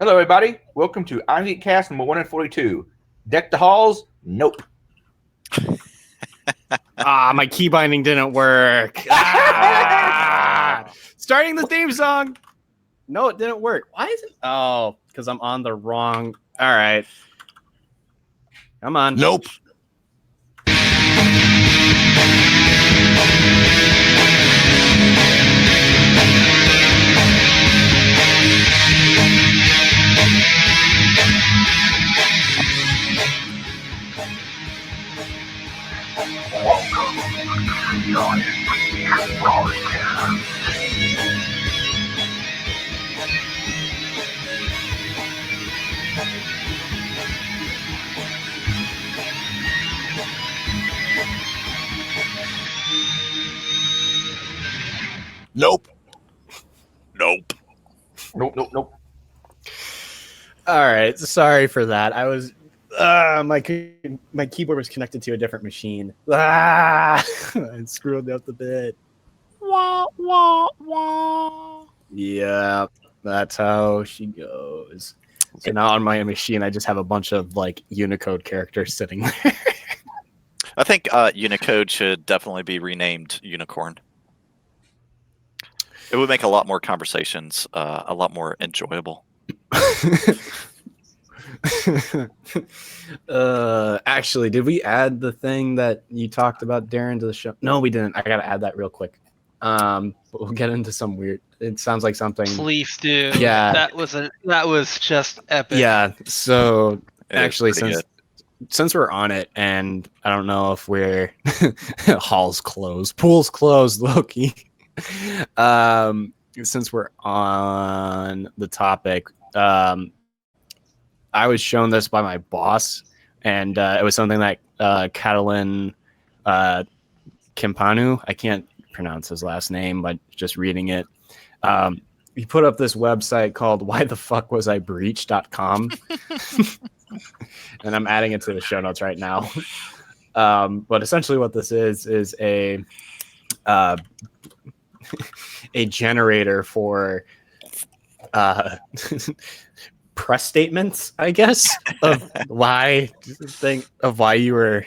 Hello, everybody. Welcome to Irongeek Cast number 142. Deck the halls? Nope. My key binding didn't work. Starting the theme song. No, it didn't work. Why is it? Oh, because I'm on the wrong. All right. Come on. Nope. Nope. Nope. Nope. All right. Sorry for that. I was. My keyboard was connected to a different machine. I screwed up the bit. Wah, wah, wah. Yeah, that's how she goes. So now on my machine, I just have a bunch of like Unicode characters sitting there. I think Unicode should definitely be renamed Unicorn. It would make a lot more conversations a lot more enjoyable. Actually, did we add the thing that you talked about, Darren, to the show? No, we didn't. I gotta add that real quick. But we'll get into some weird. It sounds like something. Please do. Yeah, that was just epic. Yeah. So It actually, is pretty since we're on it, and I don't know if we're halls closed, pools closed, Loki. Since we're on the topic, I was shown this by my boss, and it was something that Catalin Kimpanu, I can't pronounce his last name, but just reading it, he put up this website called whythefuckwasibreached.com. And I'm adding it to the show notes right now. But essentially what this is a generator for press statements, I guess, of why you were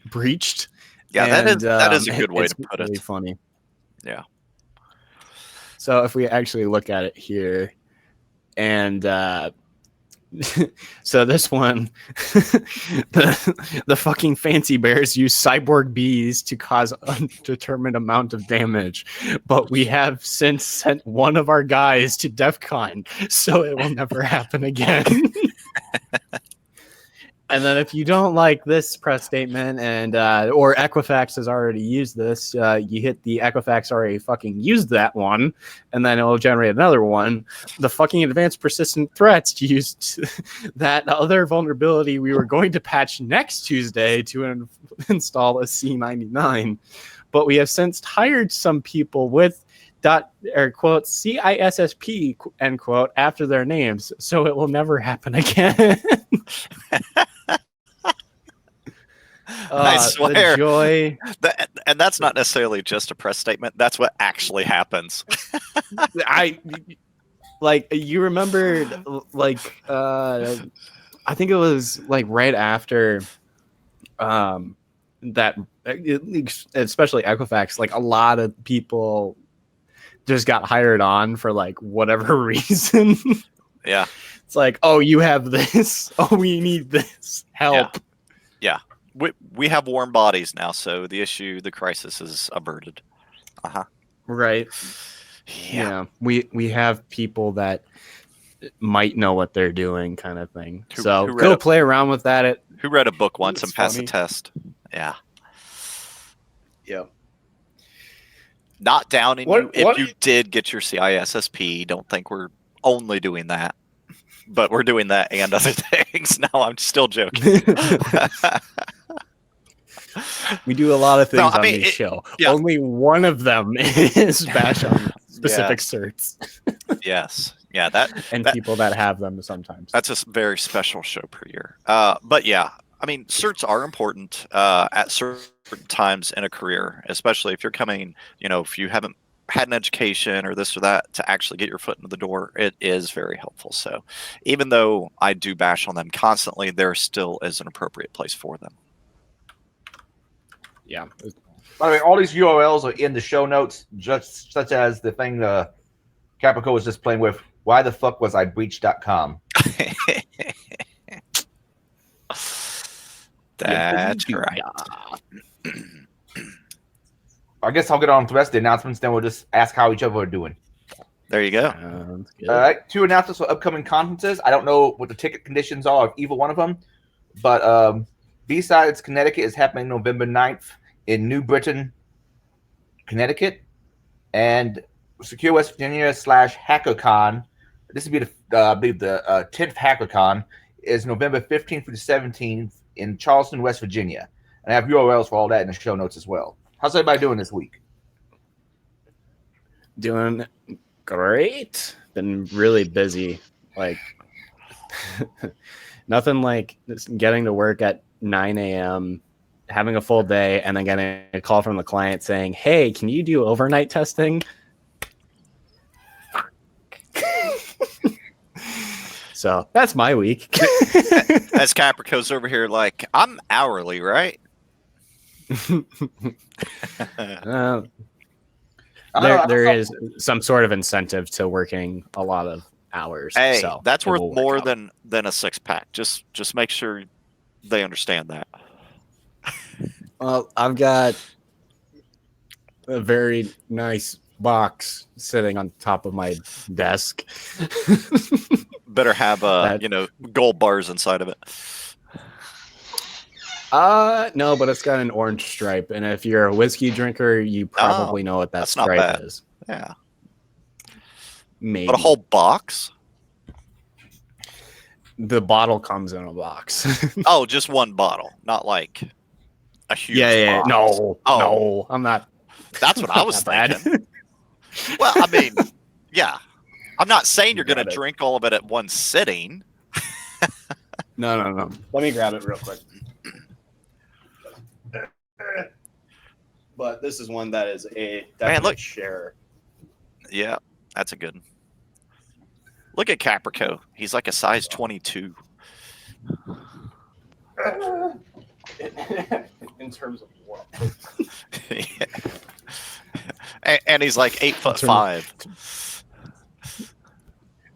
breached. Yeah, and, that is a good way to put really it. Funny. Yeah. So if we actually look at it here, and so this one, the fucking fancy bears use cyborg bees to cause undetermined amount of damage, but we have since sent one of our guys to DEF CON, so it will never happen again. And then if you don't like this press statement, and or Equifax has already used this, you hit the Equifax already fucking used that one, and then it will generate another one. The fucking advanced persistent threats used that other vulnerability we were going to patch next Tuesday to install a C99, but we have since hired some people with quote CISSP end quote after their names, so it will never happen again. I swear. The joy. And that's not necessarily just a press statement. That's what actually happens. You remember, I think it was like right after that, especially Equifax, like a lot of people just got hired on for like whatever reason. Yeah. It's like, oh, you have this. Oh, we need this help. Yeah. We have warm bodies now, so the crisis is averted. Right. Yeah. We have people that might know what they're doing, kind of thing. Who go play around with that. Who read a book once and passed the test? Yeah. Yeah. Not downing you. If you did get your CISSP, don't think we're only doing that. But we're doing that and other things. No, I'm still joking. We do a lot of things on this show. Yeah. Only one of them is bash on specific certs. Yes. Yeah. People that have them sometimes. That's a very special show per year. But yeah, I mean, certs are important at certain times in a career, especially if you're coming, if you haven't had an education or this or that to actually get your foot into the door, it is very helpful. So even though I do bash on them constantly, there still is an appropriate place for them. Yeah. By the way, all these URLs are in the show notes, just such as the thing Caprico was just playing with. Why the fuck was I breached.com? That's right. I guess I'll get on with the rest of the announcements, then we'll just ask how each other are doing. There you go. All right, 2 announcements for upcoming conferences. I don't know what the ticket conditions are of either one of them, but B-Sides Connecticut is happening November 9th in New Britain, Connecticut, and Secure West Virginia / HackerCon. This would be I believe the 10th HackerCon is November 15th through the 17th in Charleston, West Virginia. And I have URLs for all that in the show notes as well. How's everybody doing this week? Doing great. Been really busy. Like nothing like getting to work at 9 a.m., having a full day, and then getting a call from the client saying, "Hey, can you do overnight testing?" So that's my week. As Caprico's over here, like, I'm hourly, right? There is some sort of incentive to working a lot of hours. Hey, so that's worth more than a 6-pack. Just make sure they understand that. Well, I've got a very nice box sitting on top of my desk. Better have gold bars inside of it. No, but it's got an orange stripe, and if you're a whiskey drinker, you probably know what that stripe is. Yeah. Maybe. But a whole box? The bottle comes in a box. Oh, just one bottle, not like a huge box. No, I'm not. That's what I was thinking. Well, I mean, yeah. I'm not saying you're going to drink all of it at one sitting. No. Let me grab it real quick. But this is one that is a definite share. Yeah, that's a good one. Look at Caprico. He's like a size 22. In terms of what? And he's like 8'5".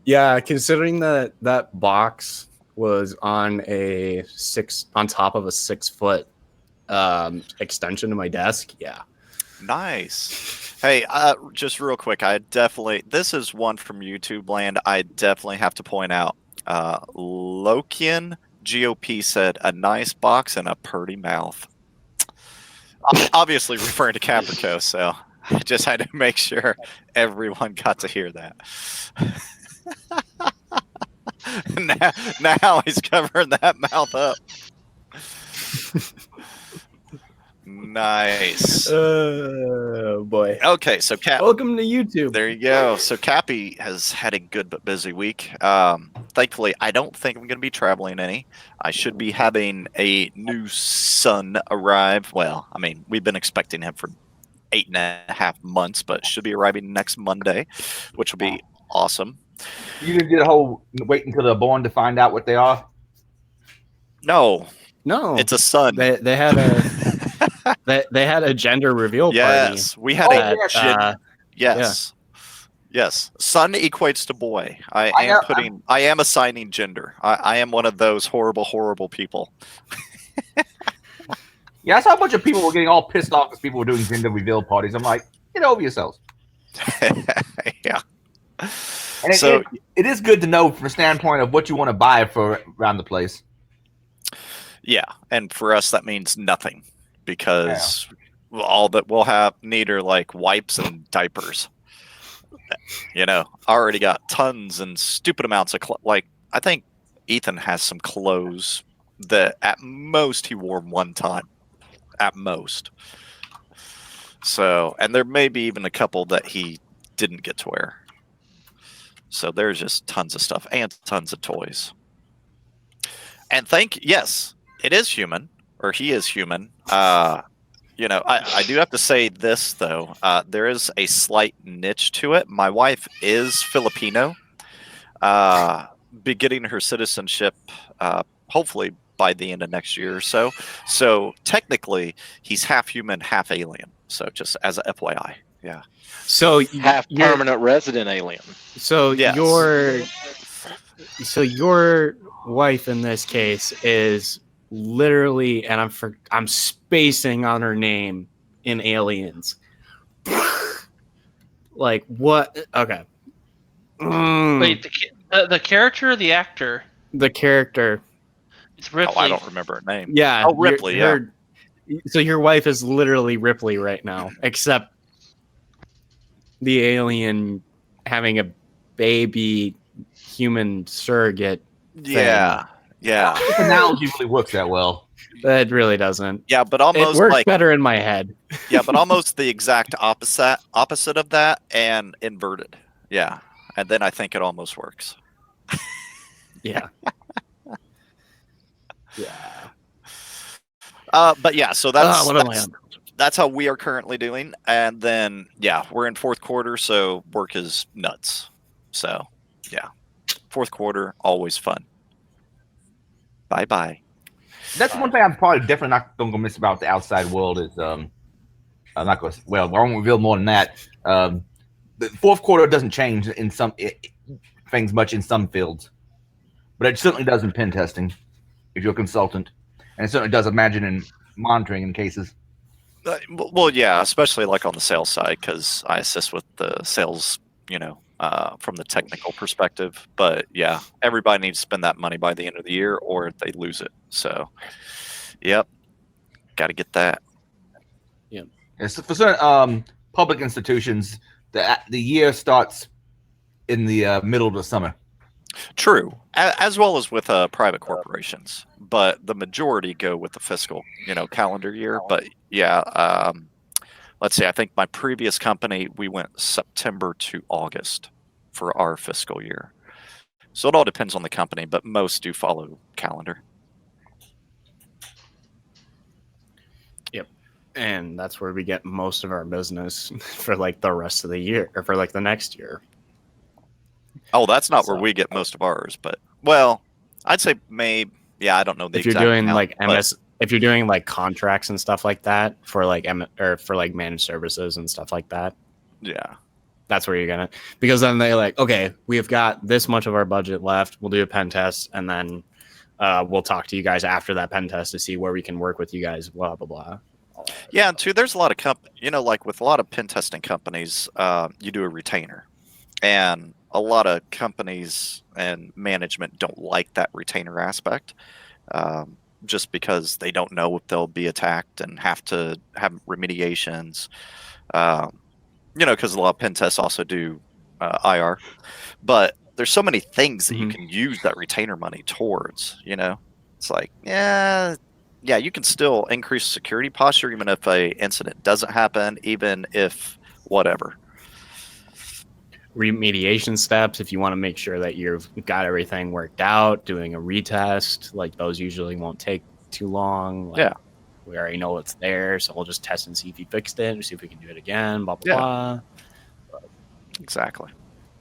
Yeah, considering that box was on top of a 6-foot extension to my desk. Yeah. Nice. Hey, just real quick, this is one from YouTube land. I definitely have to point out, Lokian GOP said a nice box and a purty mouth. Obviously referring to Caprico, so I just had to make sure everyone got to hear that. now he's covering that mouth up. Nice. Oh boy. Okay, so Cap, welcome to YouTube. There you go. So Cappy has had a good but busy week. Thankfully, I don't think I'm going to be traveling any. I should be having a new son arrive. Well, I mean, we've been expecting him for 8.5 months, but should be arriving next Monday, which will be awesome. You didn't do the whole wait until they're born to find out what they are? No, it's a son. They had a they had a gender reveal party. Yes, we had yes. Son equates to boy. I am assigning gender. I am one of those horrible people. Yeah, I saw a bunch of people were getting all pissed off because people were doing gender reveal parties. I'm like, get over yourselves. Yeah. And it is good to know from a standpoint of what you want to buy for around the place. Yeah, and for us that means nothing because all that we'll need are like wipes and diapers. I already got tons and stupid amounts of I think Ethan has some clothes that at most he wore one time, at most. So, and there may be even a couple that he didn't get to wear. So there's just tons of stuff and tons of toys. And yes, it is human, or he is human. You know, I do have to say this though. There is a slight niche to it. My wife is Filipino. Be getting her citizenship, hopefully by the end of next year or so. So technically, he's half human, half alien. So just as a FYI, yeah. So Half you're permanent resident alien. so Yes. your wife in this case is literally, and I'm spacing on her name in Aliens. Like what? Okay. Wait, the character or the actor? The character. It's Oh, Ripley. I don't remember her name. Yeah. Oh, Ripley. Yeah. So your wife is literally Ripley right now, except the alien having a baby human surrogate. Yeah. Yeah. This analogy really works that well. It really doesn't. Yeah, but It almost works like better in my head. yeah, but almost the exact opposite of that and inverted. Yeah. And then I think it almost works. Yeah. Yeah. But yeah, so that's what am I on? that's how we are currently doing. And then yeah, we're in fourth quarter, so work is nuts. So yeah. Fourth quarter, always fun. Bye bye. That's one thing I'm probably definitely not going to miss about the outside world is I'm not going to. Well, I won't reveal more than that. The fourth quarter doesn't change in some things much in some fields, but it certainly does in pen testing if you're a consultant, and it certainly does, imagine, in monitoring in cases. Well, yeah, especially like on the sales side, because I assist with the sales, you know, from the technical perspective. But yeah, everybody needs to spend that money by the end of the year, or they lose it. So, yep, got to get that. It's for certain public institutions, the year starts in the middle of the summer. True, as well as with private corporations, but the majority go with the fiscal, you know, calendar year. But yeah, let's see. I think my previous company we went September to August for our fiscal year. So it all depends on the company, but most do follow calendar. And that's where we get most of our business for like the rest of the year or for like the next year. Oh, that's not where we get most of ours, but well, I'd say maybe. Yeah, I don't know the If you're exact doing amount, like but if you're doing like contracts and stuff like that for like or for like managed services and stuff like that, yeah, that's where you're gonna, because then they're like, okay, we've got this much of our budget left. We'll do a pen test, and then we'll talk to you guys after that pen test to see where we can work with you guys. Blah blah blah. yeah. And too, there's a lot of you know, like with a lot of pen testing companies, you do a retainer, and a lot of companies and management don't like that retainer aspect, just because they don't know if they'll be attacked and have to have remediations. You know, because a lot of pen tests also do IR, but there's so many things that you can use that retainer money towards. You know, it's like yeah, you can still increase security posture even if a incident doesn't happen, even if whatever. Remediation steps, if you want to make sure that you've got everything worked out, doing a retest, like those usually won't take too long. Like, Yeah. We already know it's there, so we'll just test and see if you fixed it and see if we can do it again, blah blah blah. Exactly.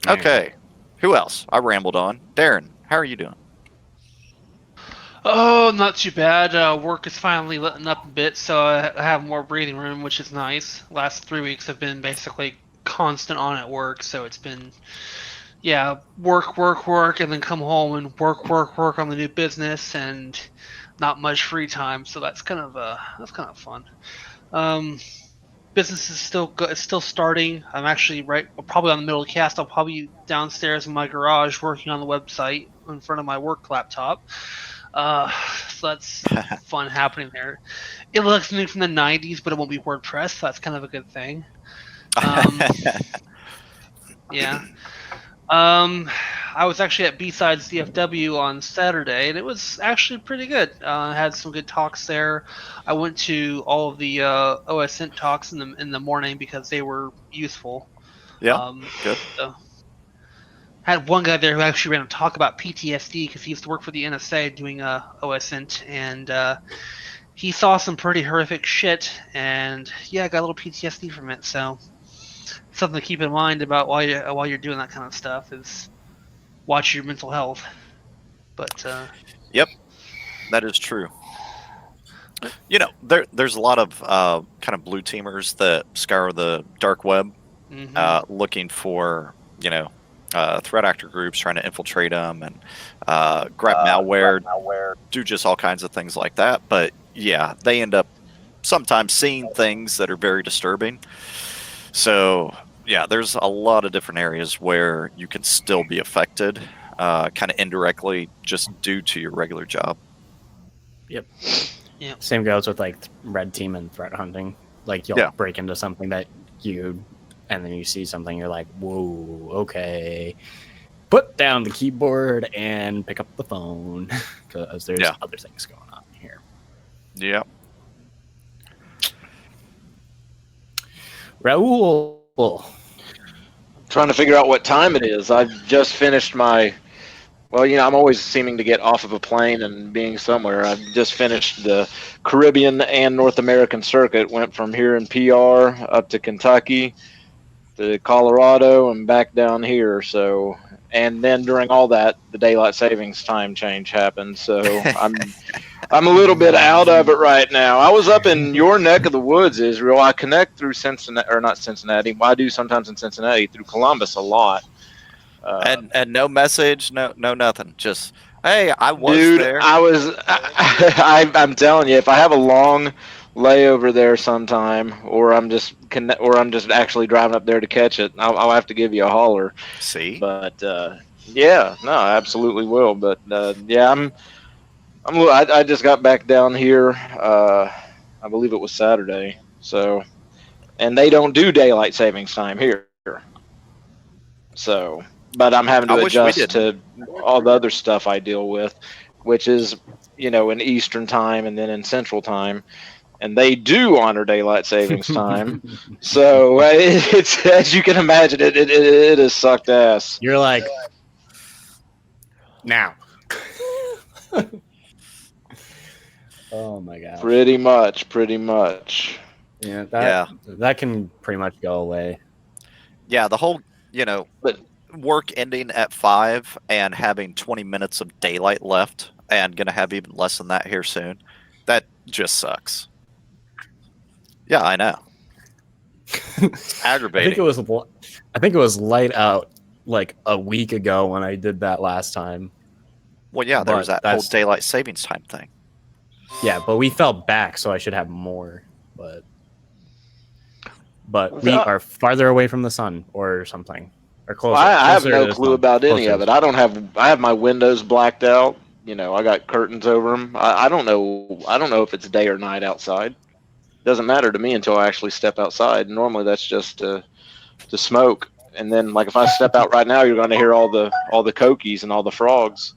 Yeah. Okay. Who else? I rambled on. Darren, how are you doing? Oh, not too bad. Work is finally letting up a bit, so I have more breathing room, which is nice. Last 3 weeks have been basically constant on at work, so it's been, yeah, work, and then come home and work on the new business, and not much free time. So that's kind of fun. Business is still good. It's still starting. I'm actually probably on the middle of the cast. I'll probably be downstairs in my garage working on the website in front of my work laptop. So that's fun happening there. It looks new from the 90s, but it won't be WordPress, so that's kind of a good thing. Yeah. I was actually at B-Sides DFW on Saturday, and it was actually pretty good. I had some good talks there. I went to all of the OSINT talks in the morning because they were useful. Yeah. Good. So had one guy there who actually ran a talk about PTSD because he used to work for the NSA doing OSINT, and he saw some pretty horrific shit, and yeah, got a little PTSD from it. So something to keep in mind about while you're doing that kind of stuff is watch your mental health. But Yep, that is true. You know, there's a lot of kind of blue teamers that scour the dark web, looking for threat actor groups, trying to infiltrate them and grab malware, do just all kinds of things like that. But yeah, they end up sometimes seeing things that are very disturbing. So yeah, there's a lot of different areas where you can still be affected, kind of indirectly, just due to your regular job. Yep. Yeah. Same goes with like red team and threat hunting. Like you'll break into something and then you see something, you're like, whoa, okay. Put down the keyboard and pick up the phone because there's other things going on here. Yeah. Raul. Trying to figure out what time it is. I've just finished my. Well, I'm always seeming to get off of a plane and being somewhere. I've just finished the Caribbean and North American circuit. Went from here in PR up to Kentucky, to Colorado, and back down here. So, and then during all that, the daylight savings time change happened. So I'm a little bit out of it right now. I was up in your neck of the woods, Israel. I connect through Cincinnati, or not Cincinnati. Well, I do sometimes in Cincinnati, through Columbus a lot. And no message, no nothing. Just, hey, I was dude, there. I'm telling you, if I have a long layover there sometime, or I'm just actually driving up there to catch it, I'll have to give you a holler. See, but yeah, no, I absolutely will. But yeah, I just got back down here. I believe it was Saturday. So, and they don't do daylight savings time here. So. But I'm having to adjust to all the other stuff I deal with, which is, in Eastern time and then in Central time. And they do honor daylight savings time. So it's, as you can imagine, it is sucked ass. You're like, now. Oh, my God. Pretty much. Yeah, that can pretty much go away. Yeah, the whole, work ending at 5 and having 20 minutes of daylight left and going to have even less than that here soon. That just sucks. Yeah, I know. It's aggravating. I think it was light out like a week ago when I did that last time. Well, yeah, there was that whole daylight savings time thing. Yeah, but we fell back, so I should have more. But we are farther away from the sun or something. Closer, I have no clue about any of it. I have my windows blacked out. I got curtains over them. I don't know if it's day or night outside. Doesn't matter to me until I actually step outside. Normally that's just to smoke. And then like if I step out right now, you're going to hear all the cokies and all the frogs.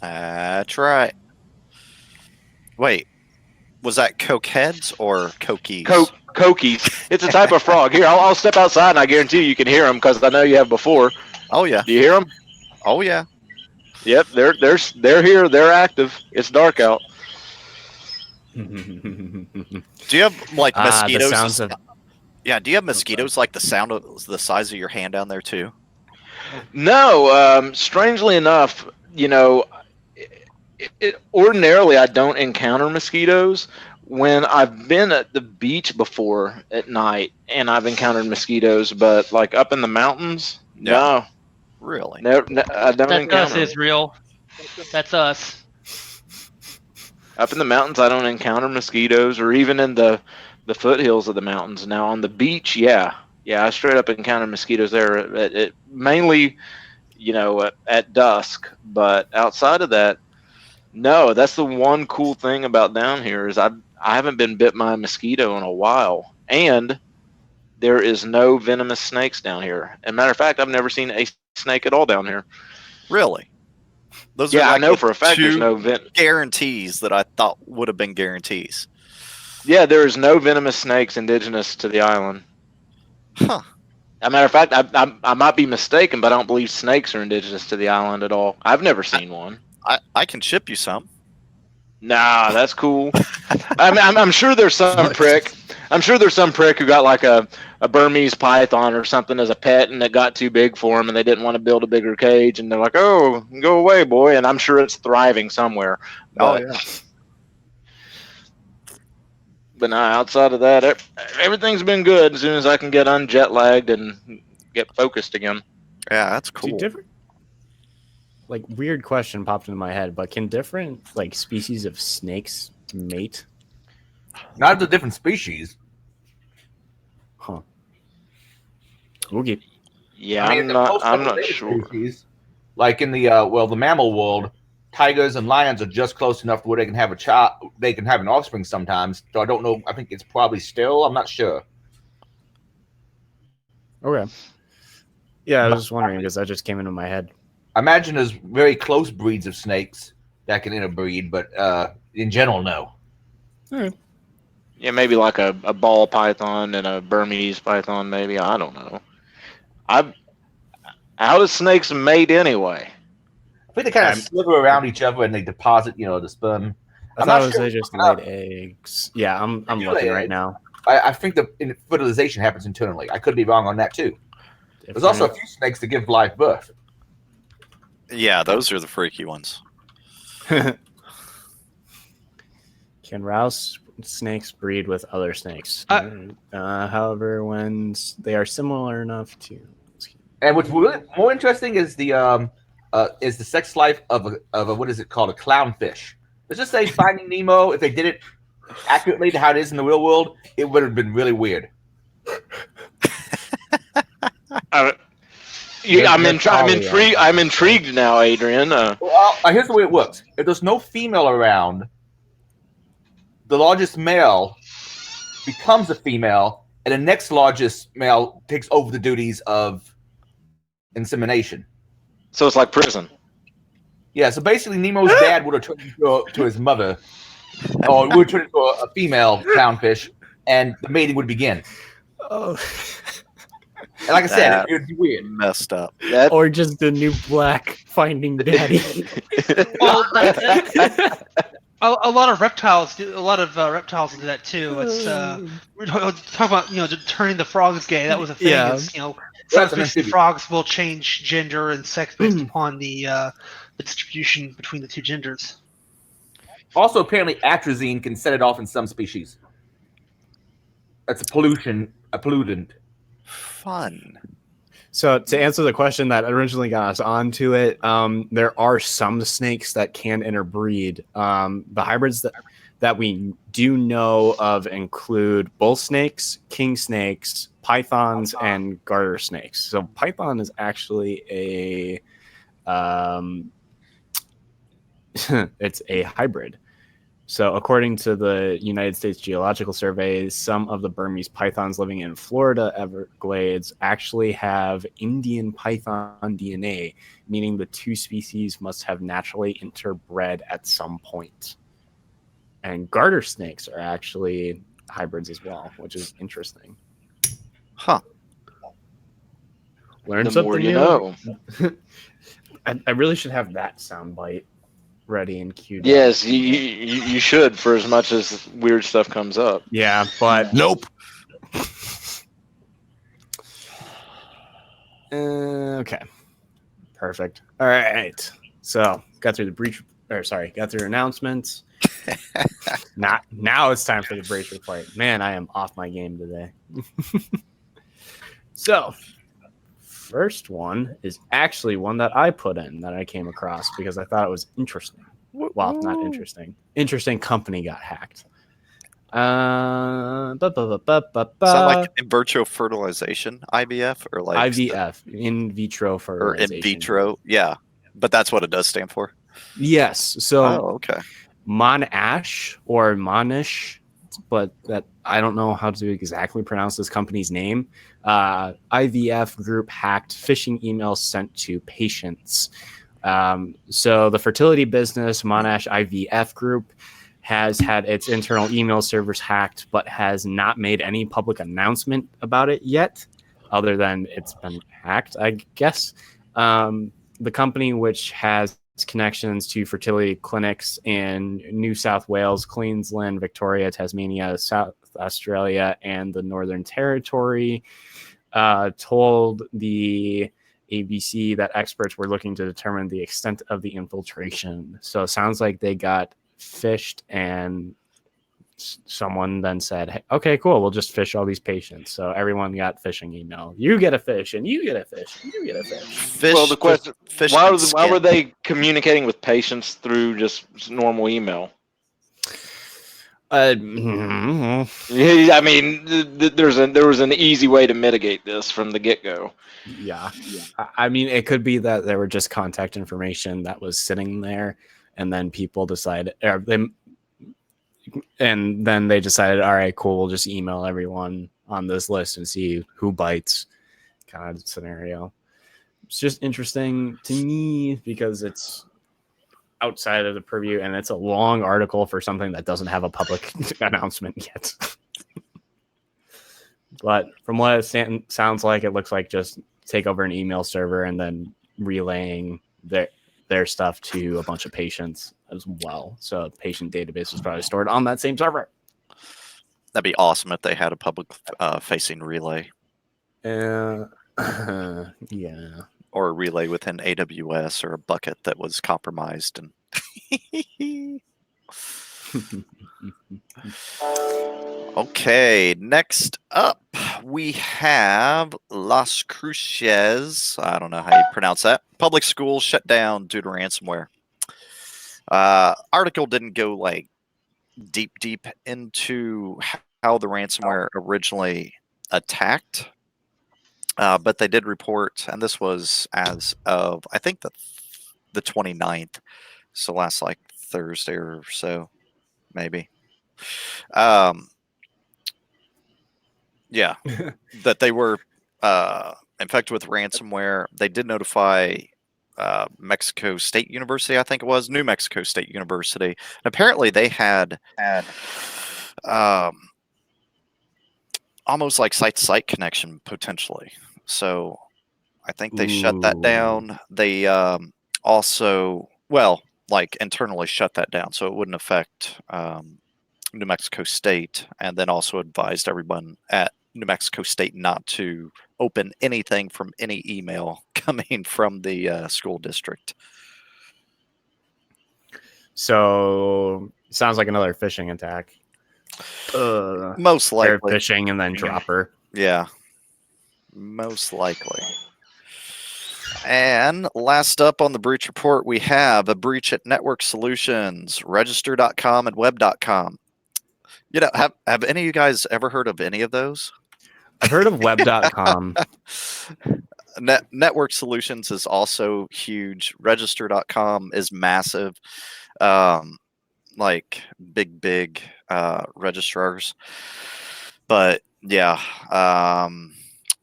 That's right. Wait, was that cokeheads or cokies? Cokies. It's a type of frog. Here, I'll step outside, and I guarantee you can hear them because I know you have before. Oh yeah. Do you hear them? Oh yeah. Yep, they're here. They're active. It's dark out. Do you have like mosquitoes? Yeah. Do you have mosquitoes like the sound of the size of your hand down there too? No. Strangely enough, ordinarily I don't encounter mosquitoes. When I've been at the beach before at night and I've encountered mosquitoes, but like up in the mountains, no. Really? No, I don't encounter. That's us, Israel. That's us. Up in the mountains, I don't encounter mosquitoes, or even in the foothills of the mountains. Now on the beach, yeah, I straight up encounter mosquitoes there. Mainly, at dusk, but outside of that, no. That's the one cool thing about down here is I haven't been bit by a mosquito in a while, and there is no venomous snakes down here. As a matter of fact, I've never seen a snake at all down here. Really? Those are like I know for a fact there's no guarantees that I thought would have been guarantees. Yeah, there is no venomous snakes indigenous to the island. Huh. As a matter of fact, I might be mistaken, but I don't believe snakes are indigenous to the island at all. I've never seen one. I can ship you some. Nah, that's cool. I'm sure there's some prick. I'm sure there's some prick who got like a Burmese python or something as a pet, and it got too big for him, and they didn't want to build a bigger cage, and they're like, "Oh, go away, boy!" And I'm sure it's thriving somewhere. But, yeah. But nah, outside of that, everything's been good. As soon as I can get unjet lagged and get focused again. Yeah, that's Do cool. different, like, weird question popped into my head, but can different like species of snakes mate? Not the different species. Huh. Okay. Yeah, I mean, I'm the not. most I'm not related sure. species, like in the the mammal world, tigers and lions are just close enough to where they can have a child. They can have an offspring sometimes. So I don't know. I think it's probably still. I'm not sure. Okay. Yeah, I was just wondering because that just came into my head. I imagine there's very close breeds of snakes that can interbreed, but in general, no. Yeah, maybe like a ball python and a Burmese python. Maybe I don't know. How do snakes mate anyway? I think they kind of slither around each other and they deposit, the sperm. I thought it was they just laid eggs. Yeah, I'm They do looking lay right eggs. now. I think the fertilization happens internally. I could be wrong on that too. There's also a few snakes that give live birth. Yeah, those are the freaky ones. Can rouse snakes breed with other snakes? However, when they are similar enough to. And what's really more interesting is the sex life of a what is it called, a clownfish. Let's just say Finding Nemo. If they did it accurately to how it is in the real world, it would have been really weird. I'm intrigued now, Adrian. Well, here's the way it works. If there's no female around, the largest male becomes a female, and the next largest male takes over the duties of insemination. So it's like prison. Yeah, so basically Nemo's dad would have turned to his mother, or would turn into a female clownfish, and the mating would begin. Oh. And like I said, it would be weird. Messed up. Or just a new black Finding Daddy. Well, a lot of reptiles do. A lot of reptiles do that too. It's we're talking about turning the frogs gay. That was a thing. Yeah. It's, some That's an species of amphibian. frogs will change gender and sex based upon the distribution between the two genders. Also, apparently, atrazine can set it off in some species. That's a pollutant. Fun. So to answer the question that originally got us onto it, there are some snakes that can interbreed. The hybrids that we do know of include bull snakes, king snakes, pythons, and garter snakes. So python is actually it's a hybrid. So according to the United States Geological Survey, some of the Burmese pythons living in Florida Everglades actually have Indian python DNA, meaning the two species must have naturally interbred at some point. And garter snakes are actually hybrids as well, which is interesting. Huh. Learn The something more you new. know. I really should have that soundbite ready and queued up. Yes, you should, for as much as weird stuff comes up. Yeah, but Nope. Okay. Perfect. All right. So got through announcements. Now it's time for the breach report. Man, I am off my game today. So first one is actually one that I put in that I came across because I thought it was interesting. Well, not interesting. Interesting company got hacked. Is that like in vitro fertilization, IVF, or like IVF, in vitro or fertilization. in vitro? Yeah, but that's what it does stand for. Yes. So Okay. Monash or Monish, but that I don't know how to exactly pronounce this company's name. IVF group hacked phishing emails sent to patients. So the fertility business Monash IVF group has had its internal email servers hacked, but has not made any public announcement about it yet, other than it's been hacked, I guess. The company, which has connections to fertility clinics in New South Wales, Queensland, Victoria, Tasmania, South Australia, and the Northern Territory. Told the ABC that experts were looking to determine the extent of the infiltration. So it sounds like they got fished, and someone then said, hey, okay, cool, we'll just fish all these patients. So everyone got phishing email. You get a fish, and you get a fish, and you get a fish. Well, the question: why were they communicating with patients through just normal email? I mean, there was an easy way to mitigate this from the get-go. Yeah. I mean, it could be that there were just contact information that was sitting there, and then people decided, and then they decided, all right, cool, we'll just email everyone on this list and see who bites, kind of scenario. It's just interesting to me because it's outside of the purview, and it's a long article for something that doesn't have a public announcement yet. But from what it sounds like, it looks like just take over an email server and then relaying their stuff to a bunch of patients as well. So the patient database is probably stored on that same server. That'd be awesome if they had a public facing relay. Yeah. Or a relay within AWS, or a bucket that was compromised. And okay, next up we have Las Cruces. I don't know how you pronounce that. Public schools shut down due to ransomware. Article didn't go like deep into how the ransomware originally attacked. But they did report, and this was as of, I think, the 29th, so last like Thursday or so, maybe. Yeah, that they were infected with ransomware. They did notify Mexico State University, I think it was, New Mexico State University. And apparently they had almost like site-to-site connection potentially. So I think they shut that down. They also, well, like internally shut that down so it wouldn't affect New Mexico State, and then also advised everyone at New Mexico State not to open anything from any email coming from the school district. So sounds like another phishing attack. Most likely phishing and then dropper. Yeah, most likely. And last up on the breach report, we have a breach at Network Solutions, register.com and web.com. You know, have any of you guys ever heard of any of those? I've heard of web.com. Network Solutions is also huge. Register.com is massive. Like big registrars. But yeah,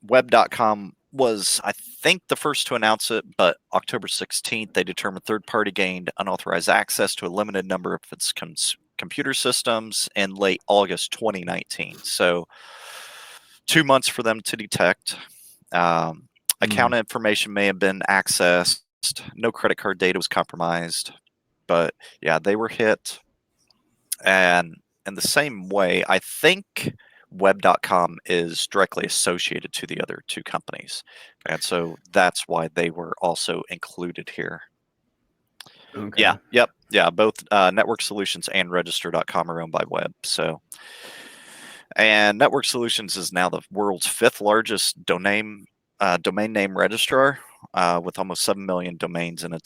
web.com was, I think, the first to announce it, but October 16th, they determined third-party gained unauthorized access to a limited number of its computer systems in late August 2019. So 2 months for them to detect. Account information may have been accessed. No credit card data was compromised. But yeah, they were hit. And in the same way, I think web.com is directly associated to the other two companies. And so that's why they were also included here. Okay. Yeah. Both Network Solutions and Register.com are owned by Web. So, and Network Solutions is now the world's 5th largest domain name registrar, with almost 7 million domains, and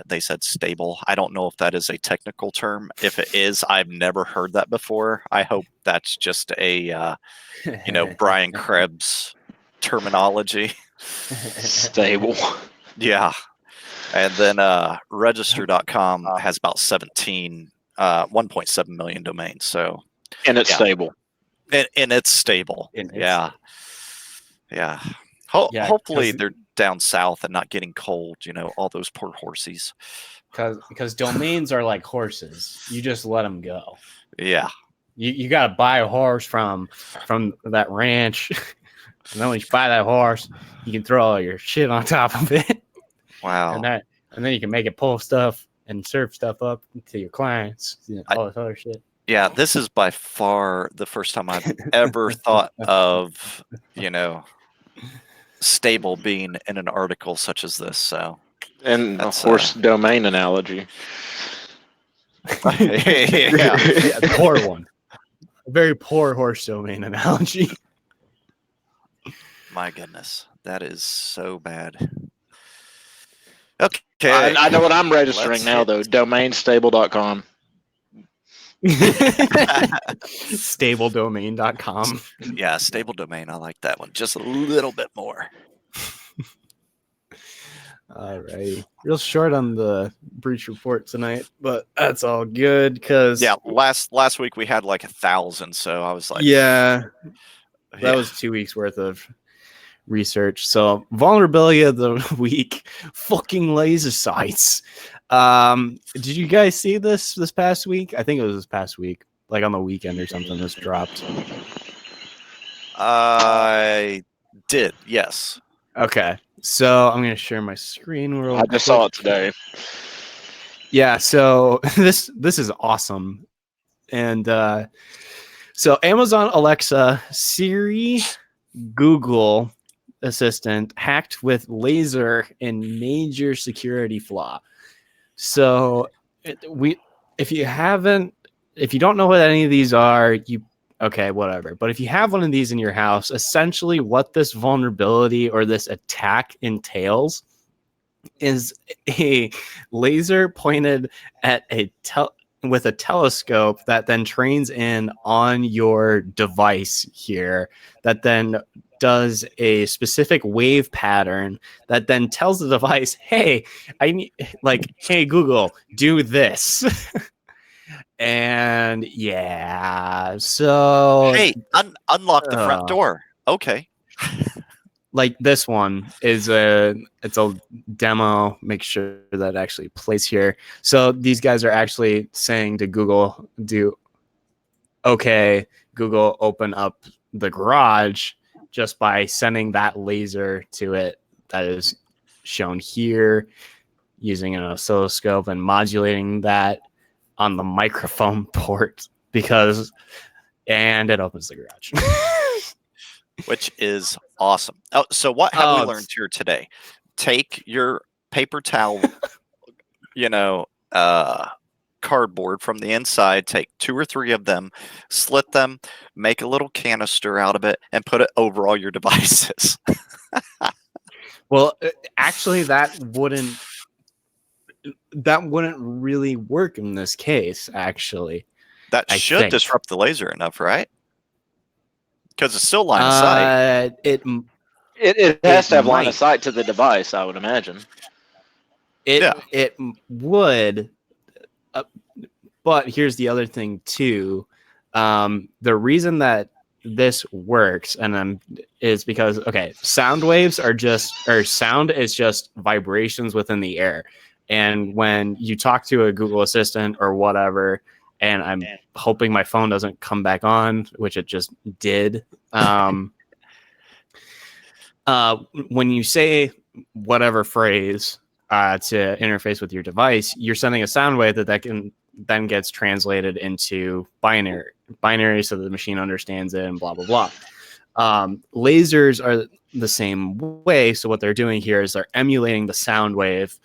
they said stable. I don't know if that is a technical term. If it is, I've never heard that before. I hope that's just a Brian Krebs terminology. Stable. Yeah. And then register.com has about 1.7 million domains. So, and it's stable. And it's stable. Yeah. Hopefully they're down south and not getting cold, all those poor horsies. Because domains are like horses. You just let them go. Yeah. You got to buy a horse from that ranch. And then when you buy that horse, you can throw all your shit on top of it. Wow. And then you can make it pull stuff and serve stuff up to your clients, all this other shit. Yeah, this is by far the first time I've ever thought of, stable being in an article such as this. So, And a That's, horse domain analogy. yeah. Poor one. A very poor horse domain analogy. My goodness, that is so bad. Okay. I know what I'm registering Let's now, hit- though. Domainstable.com. Stabledomain.com. Yeah, stable domain. I like that one just a little bit more. All right. Real short on the breach report tonight, but that's all good because Yeah, last week we had like 1,000, so I was like, that was 2 weeks worth of research. So vulnerability of the week, fucking laser sites. Did you guys see this past week? I think it was this past week, like on the weekend or something. This dropped. I did, yes. Okay, so I'm gonna share my screen real I just saw it today. Yeah, so this is awesome. And so Amazon Alexa, Siri, Google Assistant hacked with laser and major security flaw. So if you don't know what any of these are, okay, whatever. But if you have one of these in your house, essentially what this vulnerability or this attack entails is a laser pointed at with a telescope that then trains in on your device here, that then does a specific wave pattern that then tells the device, hey, hey Google, do this. And yeah, so Hey, unlock the front door. Okay. Like this one is it's a demo. Make sure that actually plays here. So these guys are actually saying to Google, Google, open up the garage, just by sending that laser to it that is shown here, using an oscilloscope and modulating that on the microphone port and it opens the garage. Which is awesome. Oh, so what have we learned here today? Take your paper towel, cardboard from the inside, take 2 or 3 of them, slit them, make a little canister out of it, and put it over all your devices. Well, actually, that wouldn't really work in this case, actually. That should disrupt the laser enough, right? Because it's still line of sight. It has to have line of sight to the device, I would imagine. It would, but here's the other thing too. The reason that this works is because sound waves sound is just vibrations within the air, and when you talk to a Google Assistant or whatever, and I'm hoping my phone doesn't come back on, which it just did. When you say whatever phrase to interface with your device, you're sending a sound wave that can then gets translated into binary so that the machine understands it and blah, blah, blah. Lasers are the same way. So what they're doing here is they're emulating the sound wave,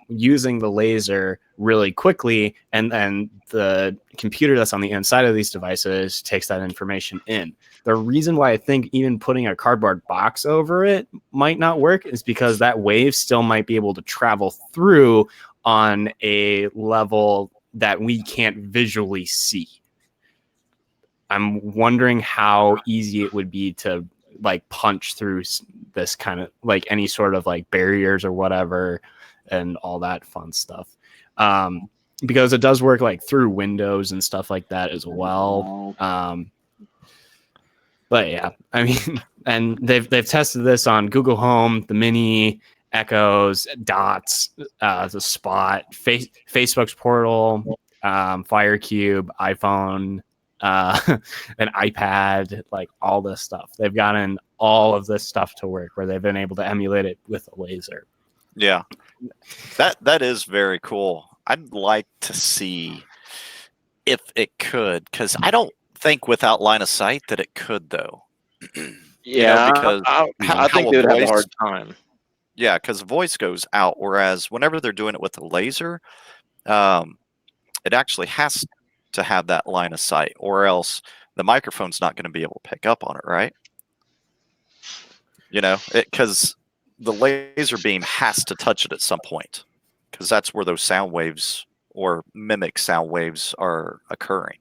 using the laser really quickly, and then the computer that's on the inside of these devices takes that information in. The reason why I think even putting a cardboard box over it might not work is because that wave still might be able to travel through on a level that we can't visually see. I'm wondering how easy it would be to punch through this kind of any sort of barriers or whatever and all that fun stuff. Because it does work through windows and stuff like that as well. But yeah, I mean, and they've tested this on Google Home, the Mini, Echoes, Dots, the Spot, Facebook's Portal, FireCube, iPhone, an iPad, all this stuff. They've gotten all of this stuff to work where they've been able to emulate it with a laser. Yeah, that is very cool. I'd like to see if it could, because I don't think without line of sight that it could, though. Yeah, because I think they would have a hard time. Yeah, because voice goes out, whereas whenever they're doing it with a laser, it actually has to have that line of sight, or else the microphone's not going to be able to pick up on it, right? Because the laser beam has to touch it at some point, because that's where those sound waves or mimic sound waves are occurring.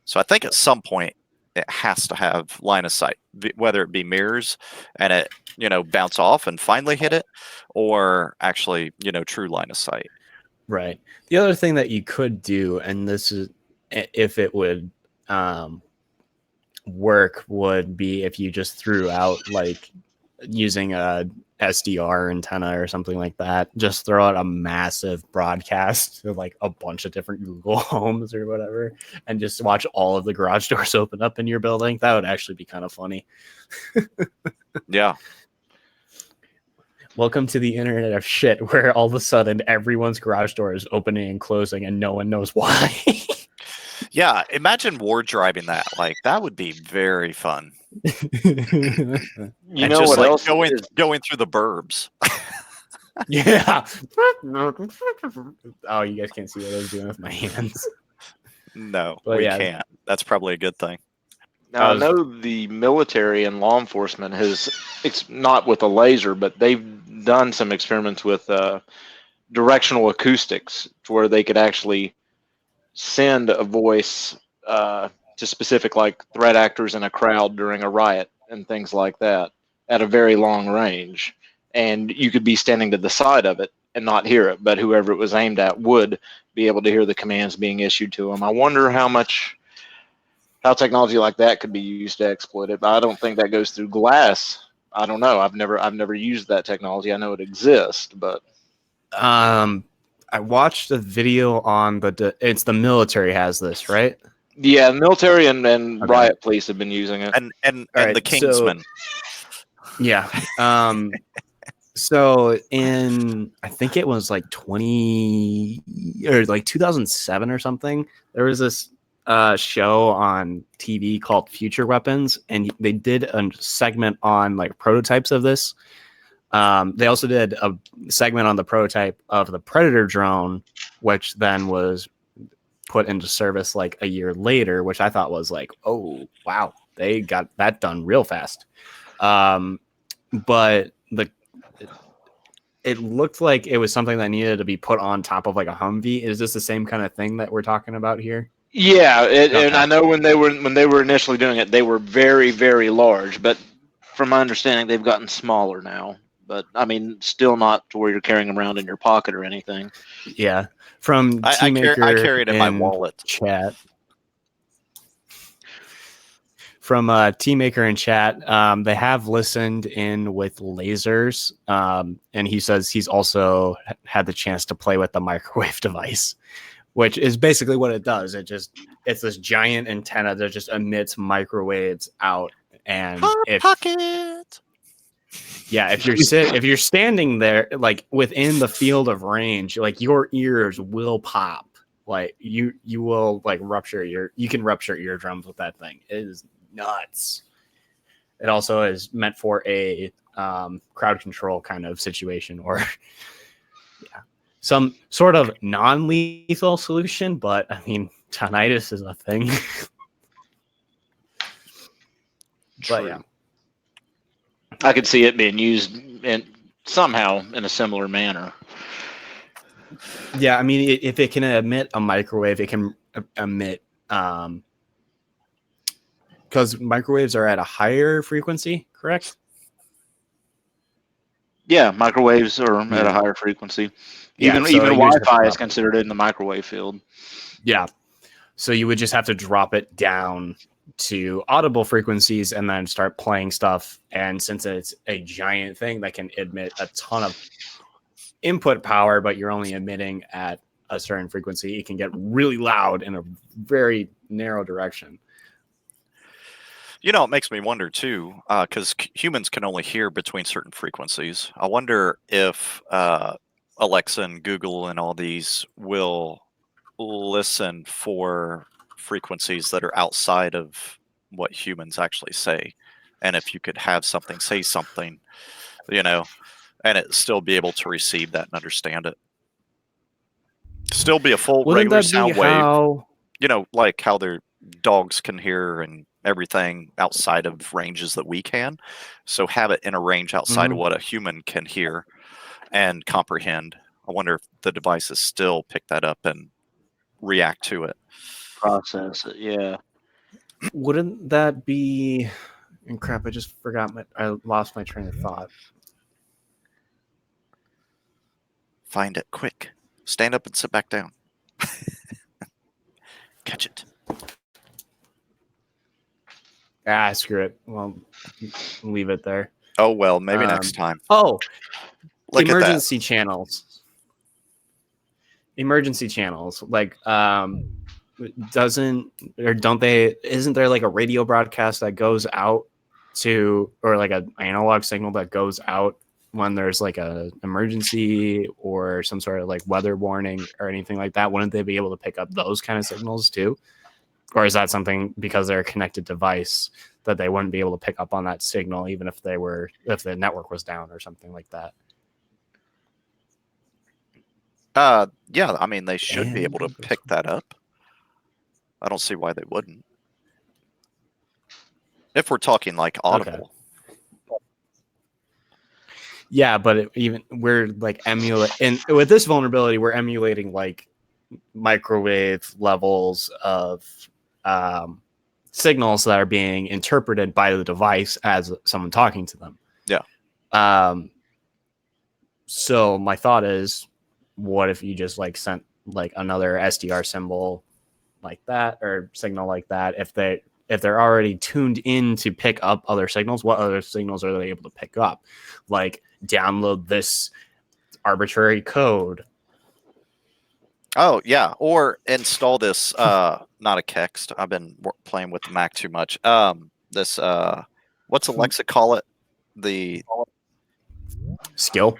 So I think at some point it has to have line of sight, whether it be mirrors and it, bounce off and finally hit it, or actually, true line of sight. Right. The other thing that you could do, and this is if it would work, would be if you just threw out like using a SDR antenna or something like that. Just throw out a massive broadcast to like a bunch of different Google homes or whatever, and just watch all of the garage doors open up in your building. That would actually be kind of funny. Yeah. Welcome to the internet of shit, where all of a sudden everyone's garage door is opening and closing and no one knows why. Yeah, imagine war driving that. Like, that would be very fun. You know what else? Going through the burbs. Yeah. Oh, you guys can't see what I was doing with my hands. No, But we yeah. can't. That's probably a good thing. Now, I know the military and law enforcement it's not with a laser, but they've done some experiments with directional acoustics to where they could actually send a voice to specific like threat actors in a crowd during a riot and things like that at a very long range. And you could be standing to the side of it and not hear it, but whoever it was aimed at would be able to hear the commands being issued to them. I wonder how technology like that could be used to exploit it, but I don't think that goes through glass. I don't know. I've never used that technology. I know it exists, but I watched a video on it's the military has this, right? yeah, the military and Okay. riot police have been using it. And All right, the Kingsmen. Yeah. So in, I think it was like 2007 or something, there was this show on TV called Future Weapons, and they did a segment on like prototypes of this. They also did a segment on the prototype of the Predator drone, which then was put into service like a year later, which I thought was like, oh wow, they got that done real fast. But it looked like it was something that needed to be put on top of like a Humvee. Is this the same kind of thing that we're talking about here? Yeah, Okay. and I know when they were initially doing it, they were very, very large. But from my understanding, they've gotten smaller now. But I mean, still not to where you're carrying them around in your pocket or anything. Yeah. From I carry it in my wallet. Chat. From Teammaker in chat, they have listened in with lasers, and he says he's also had the chance to play with the microwave device, which is basically what it does. It's this giant antenna that just emits microwaves out, and Pocket. Yeah, if you're standing there, like within the field of range, like your ears will pop. Like you will like you can rupture eardrums with that thing. It is nuts. It also is meant for a crowd control kind of situation, or yeah, some sort of non-lethal solution. But I mean, tinnitus is a thing. But yeah. I could see it being used somehow in a similar manner. Yeah, I mean, if it can emit a microwave, it can emit because microwaves are at a higher frequency, correct? Yeah, microwaves are at a higher frequency. Yeah, Even so Wi-Fi is considered in the microwave field. Yeah, so you would just have to drop it down to audible frequencies and then start playing stuff. And since it's a giant thing that can emit a ton of input power, but you're only emitting at a certain frequency, it can get really loud in a very narrow direction. You know, it makes me wonder too, because humans can only hear between certain frequencies. I wonder if Alexa and Google and all these will listen for frequencies that are outside of what humans actually say. And if you could have something say something, you know, and it still be able to receive that and understand it. Still be a full Wouldn't regular that be sound wave, how? you know, like how their dogs can hear and everything outside of ranges that we can. So have it in a range outside of Mhm. what a human can hear and comprehend. I wonder if the devices still pick that up and react to it. Process it. Yeah. Wouldn't that be? And crap, I just forgot I lost my train of thought. Find it quick. Stand up and sit back down. Catch it. Ah, screw it. Well, leave it there. Oh well, maybe next time. Oh, Look at that. emergency channels. Emergency channels. Like, doesn't or don't they? Isn't there like a radio broadcast that goes out to, or like an analog signal that goes out when there's like a emergency or some sort of like weather warning or anything like that? Wouldn't they be able to pick up those kind of signals too? Or is that something, because they're a connected device, that they wouldn't be able to pick up on that signal even if the network was down or something like that? Yeah, I mean they should be able to pick that up. I don't see why they wouldn't. If we're talking like audible. Yeah, but we're like emulating, and with this vulnerability, we're emulating like microwave levels of signals that are being interpreted by the device as someone talking to them. Yeah. So my thought is, what if you just like sent like another SDR symbol like that, or signal like that? If they're already tuned in to pick up other signals, what other signals are they able to pick up? Like, download this arbitrary code. Oh yeah, or install this. Not a Kext. I've been playing with the Mac too much. This what's Alexa call it? The Skill.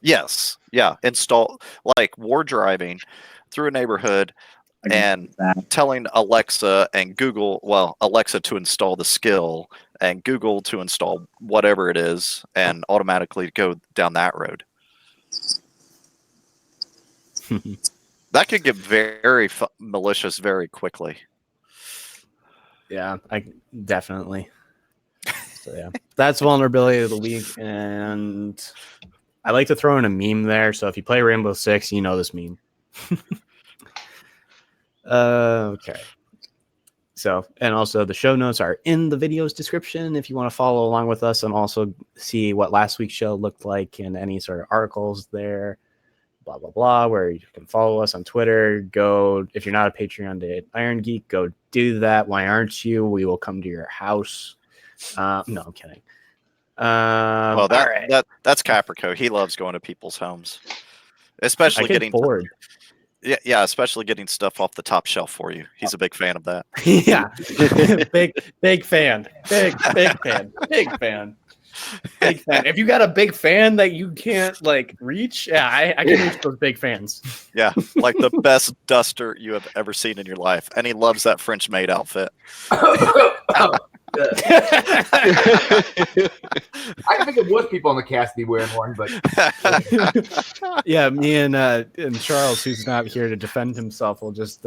Yes, yeah. Install like war driving through a neighborhood and telling Alexa and Google, well, Alexa to install the skill and Google to install whatever it is, and automatically go down that road. That could get very malicious very quickly. Yeah, I definitely. So yeah, that's vulnerability of the week, and I like to throw in a meme there. So if you play Rainbow Six, you know this meme. Okay. So, and also the show notes are in the video's description if you want to follow along with us and also see what last week's show looked like and any sort of articles there. Blah blah blah, where you can follow us on Twitter. Go, if you're not a Patreon to Irongeek, go do that. Why aren't you? We will come to your house. No, I'm kidding. Well, that's Caprico. He loves going to people's homes, especially getting bored. Yeah, especially getting stuff off the top shelf for you. He's a big fan of that. Yeah, big fan. Big fan. If you got a big fan that you can't like reach, yeah, I can reach those big fans. Yeah, like the best duster you have ever seen in your life, and he loves that French maid outfit. I can think of worse people on the cast be wearing one, but yeah, me and Charles, who's not here to defend himself, will just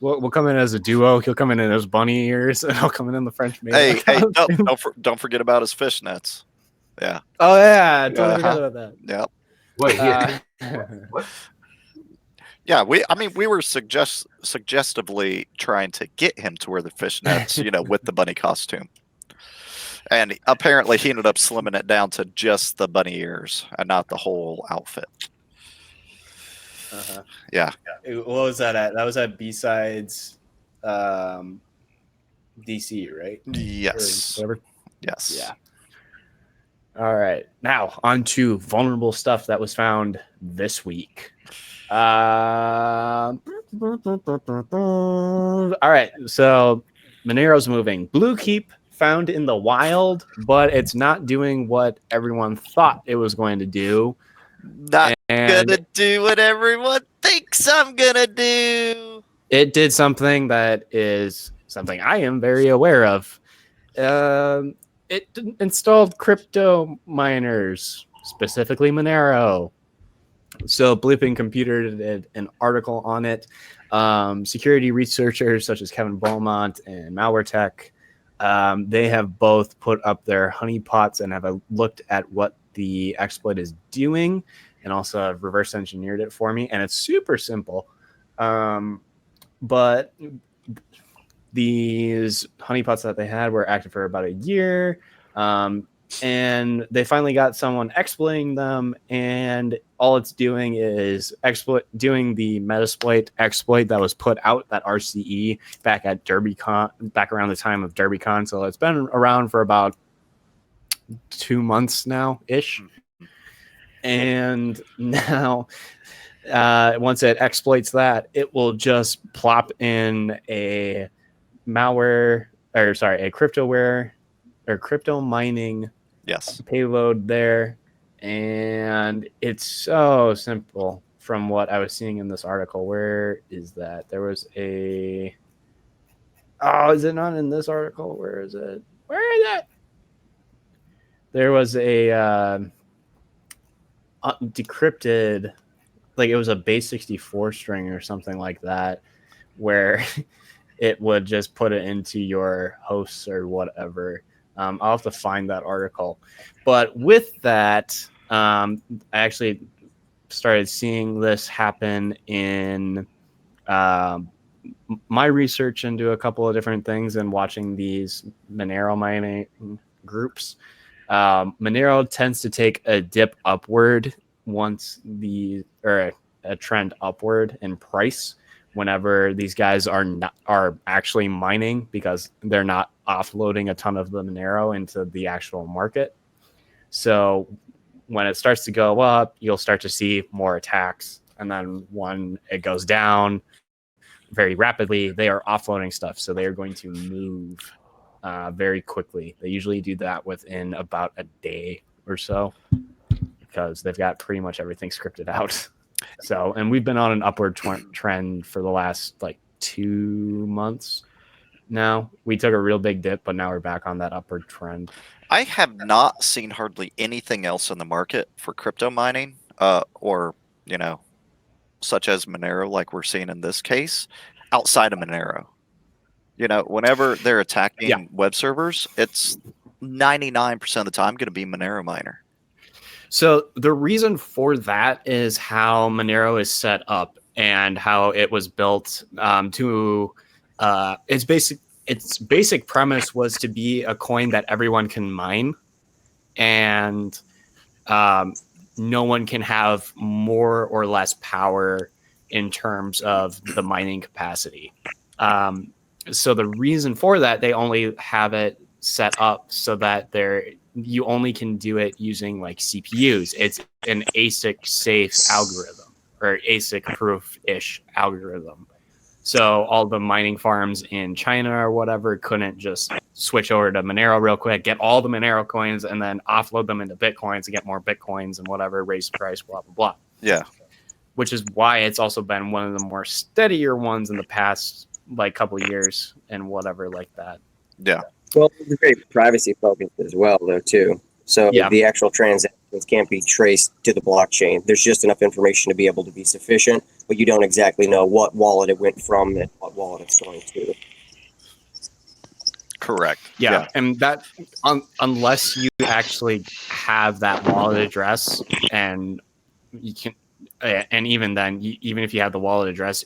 we'll come in as a duo. He'll come in his bunny ears, and I'll come in the French maid. Hey, don't forget about his fishnets. Yeah. Oh yeah, totally forgot about that. Yeah. wait, what? Yeah, we were suggestively trying to get him to wear the fishnets, with the bunny costume. And apparently he ended up slimming it down to just the bunny ears and not the whole outfit. Uh-huh. Yeah. What was that at? That was at B-Sides DC, right? Yes. Or whatever. Yes. Yeah. All right. Now on to vulnerable stuff that was found this week. All right. So Monero's moving. Blue Keep found in the wild, but it's not doing what everyone thought it was going to do. Not gonna do what everyone thinks I'm gonna do. It did something that is something I am very aware of. It installed crypto miners, specifically Monero. So Bleeping Computer did an article on it. Security researchers such as Kevin Beaumont and MalwareTech, they have both put up their honeypots and have looked at what the exploit is doing, and also have reverse engineered it for me. And it's super simple. But these honeypots that they had were active for about a year. And they finally got someone exploiting them, and all it's doing is doing the Metasploit exploit that was put out at RCE back at DerbyCon, back around the time of DerbyCon. So it's been around for about 2 months now ish. And now, once it exploits that, it will just plop in a cryptoware or crypto mining payload there. And it's so simple from what I was seeing in this article. Where is that? There was is it not in this article? Where is it? There was a decrypted, like it was a base 64 string or something like that, where it would just put it into your hosts or whatever. I'll have to find that article. But with that, I actually started seeing this happen in my research into a couple of different things and watching these Monero mining groups. Monero tends to take a dip upward a trend upward in price whenever these guys are actually mining, because they're not offloading a ton of the Monero into the actual market. So when it starts to go up, you'll start to see more attacks. And then when it goes down very rapidly, they are offloading stuff. So they are going to move very quickly. They usually do that within about a day or so, because they've got pretty much everything scripted out. So, and we've been on an upward trend for the last 2 months now. We took a real big dip, but now we're back on that upward trend. I have not seen hardly anything else in the market for crypto mining, or such as Monero, like we're seeing in this case, outside of Monero. Whenever they're attacking web servers, it's 99% of the time going to be Monero miner. So the reason for that is how Monero is set up and how it was built its basic premise was to be a coin that everyone can mine, and no one can have more or less power in terms of the mining capacity. So the reason for that, they only have it set up so that you only can do it using CPUs. It's an ASIC safe algorithm, or ASIC proof-ish algorithm. So all the mining farms in China or whatever couldn't just switch over to Monero real quick, get all the Monero coins, and then offload them into Bitcoins and get more Bitcoins and whatever, raise the price, blah, blah, blah. Yeah. Which is why it's also been one of the more steadier ones in the past couple of years and whatever like that. Yeah. Well, it's very privacy focused as well, though, too. So the actual transactions can't be traced to the blockchain. There's just enough information to be able to be sufficient, but you don't exactly know what wallet it went from and what wallet it's going to. Correct. Yeah. And that, unless you actually have that wallet address, and you can, and even then, even if you have the wallet address,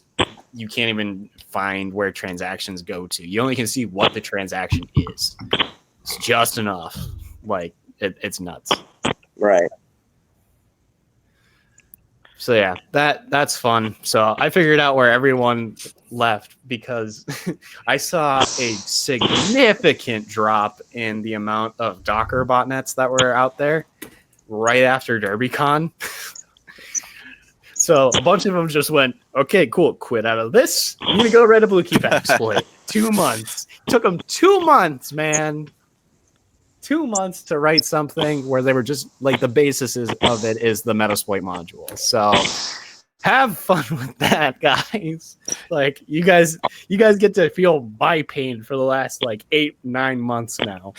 you can't even find where transactions go to. You only can see what the transaction is. It's just enough. It's nuts. Right. So yeah, that's fun. So I figured out where everyone left, because I saw a significant drop in the amount of Docker botnets that were out there right after DerbyCon. So a bunch of them just went, okay, cool, quit out of this. I'm going to go write a blue key exploit. 2 months. Took them 2 months, man. 2 months to write something where they were just like the basis of it is the Metasploit module. So have fun with that, guys. Like you guys get to feel my pain for the last like 8-9 months now.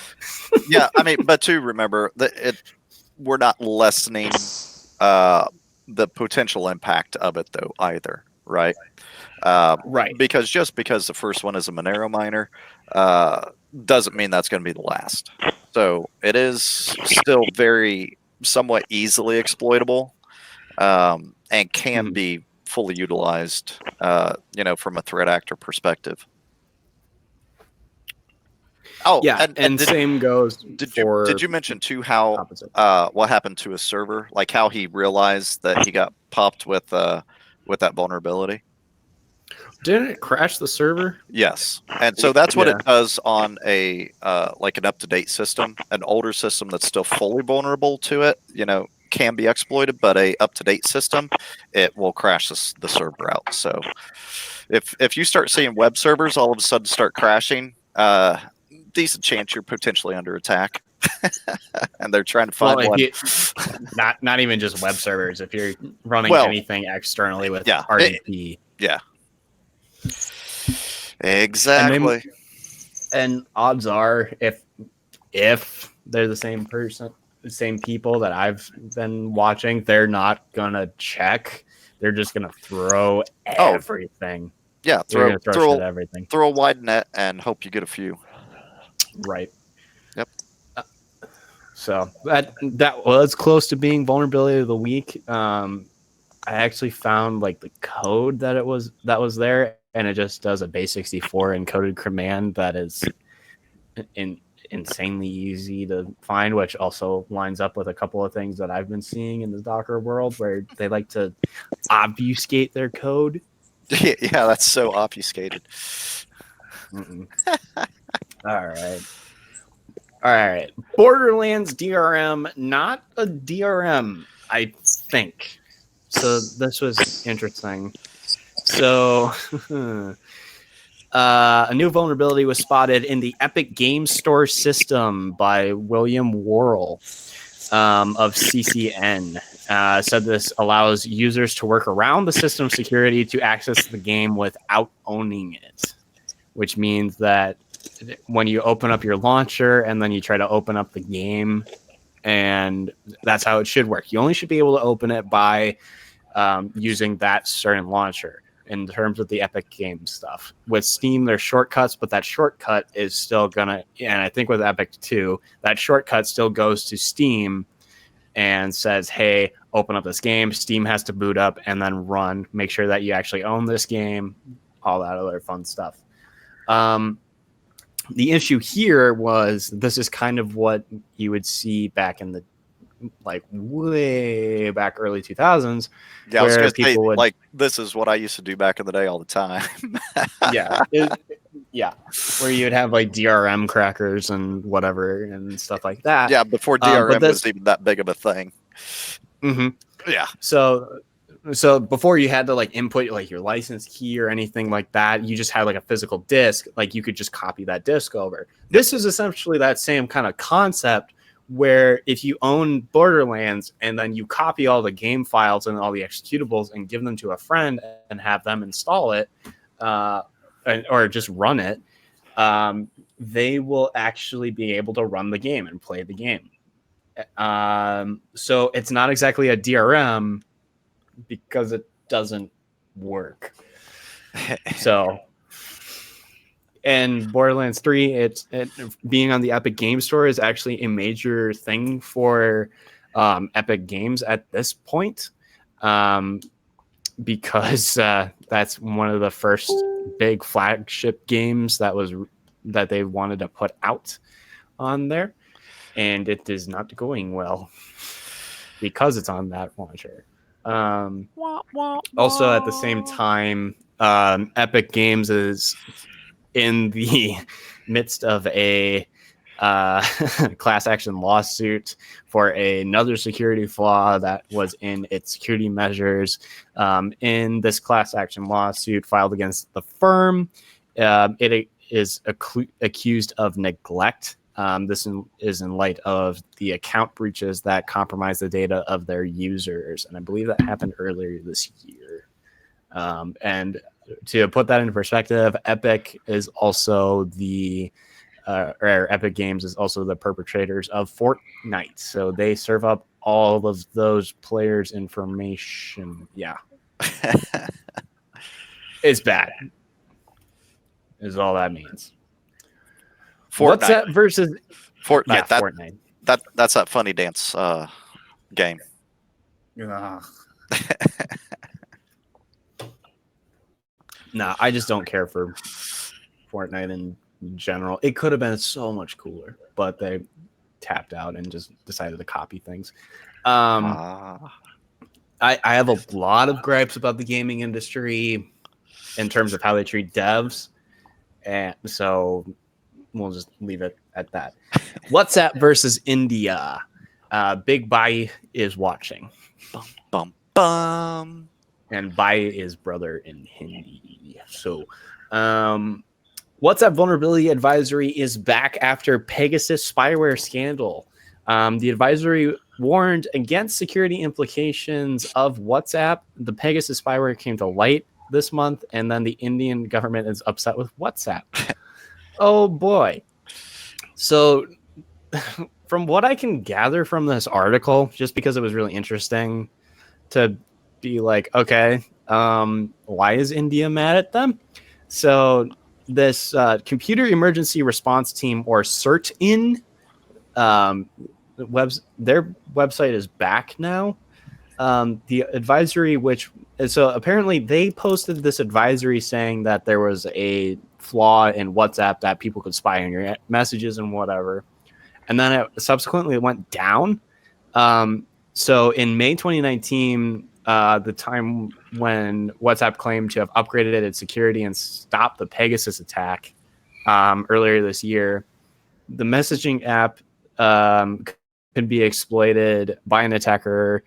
Yeah, I mean, but to remember that we're not lessening the potential impact of it though either, right? Right. Because just because the first one is a Monero miner doesn't mean that's going to be the last. So it is still very somewhat easily exploitable and can be fully utilized, from a threat actor perspective. Oh, yeah, and same goes. Did you mention too how what happened to his server? Like how he realized that he got popped with that vulnerability? Didn't it crash the server? Yes, and so that's what it does on a like an up-to-date system. An older system that's still fully vulnerable to it, can be exploited, but a up-to-date system, it will crash the server out. So if you start seeing web servers all of a sudden start crashing, decent chance you're potentially under attack. And they're trying to find one. Not even just web servers. If you're running anything externally with RDP. Exactly. And odds are, if they're the same person, the same people that I've been watching, they're not gonna check. They're just gonna throw everything. Yeah, throw everything. Throw a wide net and hope you get a few. Right. Yep. So that was close to being vulnerability of the week. I actually found like the code that was there, and it just does a base64 encoded command that is insanely easy to find, which also lines up with a couple of things that I've been seeing in the Docker world where they like to obfuscate their code. Yeah, that's so obfuscated. All right. Borderlands DRM, not a DRM, I think. So this was interesting. So a new vulnerability was spotted in the Epic Game Store system by William Worrell of CCN. Said this allows users to work around the system security to access the game without owning it, which means that when you open up your launcher and then you try to open up the game, and that's how it should work. You only should be able to open it by using that certain launcher in terms of the Epic Games stuff. With Steam, there's shortcuts, but that shortcut is still gonna, and I think with Epic too, that shortcut still goes to Steam and says, hey, open up this game. Steam has to boot up and then run, make sure that you actually own this game, all that other fun stuff. The issue here was this is kind of what you would see back in the way back early 2000s. Yeah, I was going to say, like, this is what I used to do back in the day all the time. Where you'd have like DRM crackers and whatever and stuff like that. Yeah, before DRM was even that big of a thing. Mm-hmm. Yeah. So before you had to like input like your license key or anything like that, you just had like a physical disk. Like you could just copy that disk over. This is essentially that same kind of concept where if you own Borderlands and then you copy all the game files and all the executables and give them to a friend and have them install it or just run it, they will actually be able to run the game and play the game. So it's not exactly a DRM because it doesn't work. So, and Borderlands 3, it being on the Epic Game Store is actually a major thing for Epic Games at this point, because that's one of the first big flagship games that they wanted to put out on there, and it is not going well because it's on that launcher. Also, at the same time, Epic Games is in the midst of a class action lawsuit for another security flaw that was in its security measures. In this class action lawsuit filed against the firm, it is accused of neglect This is in light of the account breaches that compromise the data of their users, and I believe that happened earlier this year. And to put that into perspective, Epic is also or Epic Games is also the perpetrators of Fortnite, so they serve up all of those players' information. Yeah, it's bad. Is all that means. Fortnite. WhatsApp versus Fortnite. Fortnite. That's that funny dance game. Nah, I just don't care for Fortnite in general. It could have been so much cooler, but they tapped out and just decided to copy things. I have a lot of gripes about the gaming industry in terms of how they treat devs, and so we'll just leave it at that. WhatsApp versus India. Big Bai is watching. Bum, bum, bum. And Bai is brother in Hindi. So, WhatsApp vulnerability advisory is back after Pegasus spyware scandal. The advisory warned against security implications of WhatsApp. The Pegasus spyware came to light this month, and then the Indian government is upset with WhatsApp. Oh boy. So from what I can gather from this article, just because it was really interesting to be like, okay, why is India mad at them? So this computer emergency response team, or CERT-IN, their website is back now. The advisory, so apparently they posted this advisory saying that there was a flaw in WhatsApp that people could spy on your messages and whatever. And then it subsequently went down. So in May 2019, the time when WhatsApp claimed to have upgraded its security and stopped the Pegasus attack earlier this year, the messaging app could be exploited by an attacker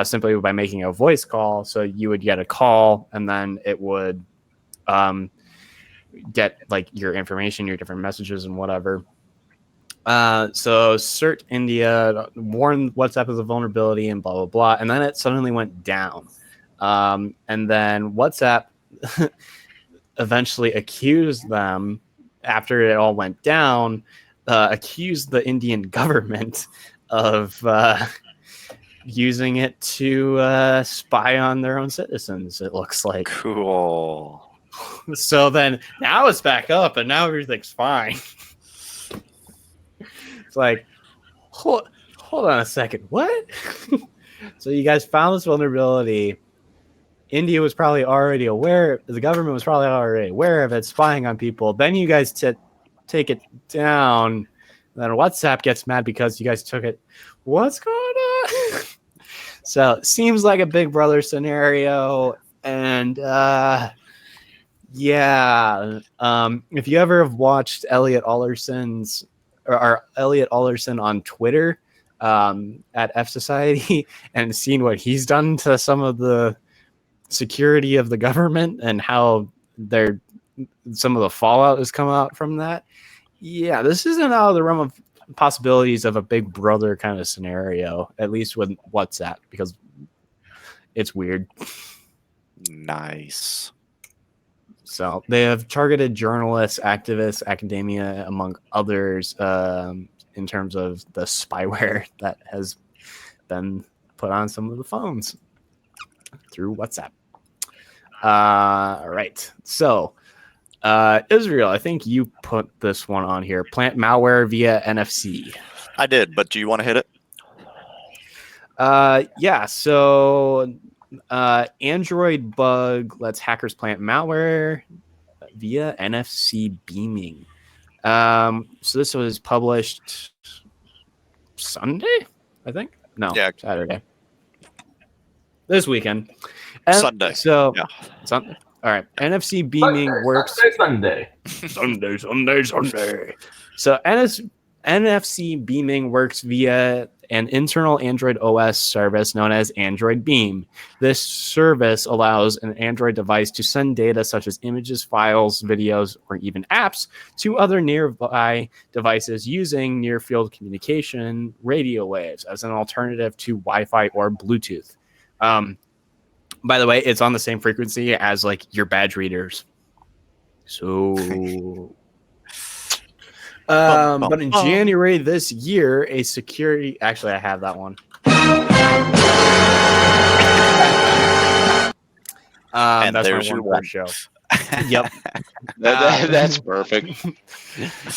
simply by making a voice call. So you would get a call, and then it would get like your information, your different messages and whatever. So CERT India warned WhatsApp of the vulnerability and blah, blah, blah. And then it suddenly went down. And then WhatsApp eventually accused them, after it all went down, accused the Indian government of using it to spy on their own citizens, it looks like. Cool. So then now it's back up and now everything's fine. It's like, hold on a second. What? So you guys found this vulnerability. India was probably already aware. The government was probably already aware of it, spying on people. Then you guys take it down. Then WhatsApp gets mad because you guys took it. What's going on? So it seems like a Big Brother scenario. And yeah, if you ever have watched Elliot Allerson's or Elliot Allerson on Twitter at F Society and seen what he's done to some of the security of the government and how some of the fallout has come out from that. Yeah, this isn't out of the realm of possibilities of a Big Brother kind of scenario, at least with WhatsApp, because it's weird. Nice. So they have targeted journalists, activists, academia, among others, in terms of the spyware that has been put on some of the phones through WhatsApp. All right. So, Israel, I think you put this one on here. Plant malware via NFC. I did, but do you want to hit it? Yeah. So, Android bug lets hackers plant malware via NFC beaming. So this was published Sunday, I think. No, yeah, Saturday. This weekend. Sunday. So yeah. Sunday. All right. NFC beaming works. Sunday. Sunday. So NFC beaming works via an internal Android OS service known as Android Beam. This service allows an Android device to send data such as images, files, videos, or even apps to other nearby devices using near-field communication radio waves as an alternative to Wi-Fi or Bluetooth. By the way, it's on the same frequency as like your badge readers. So, but in January this year, a security. Actually, I have that one. And that's there's my your one show. Yep. That's perfect.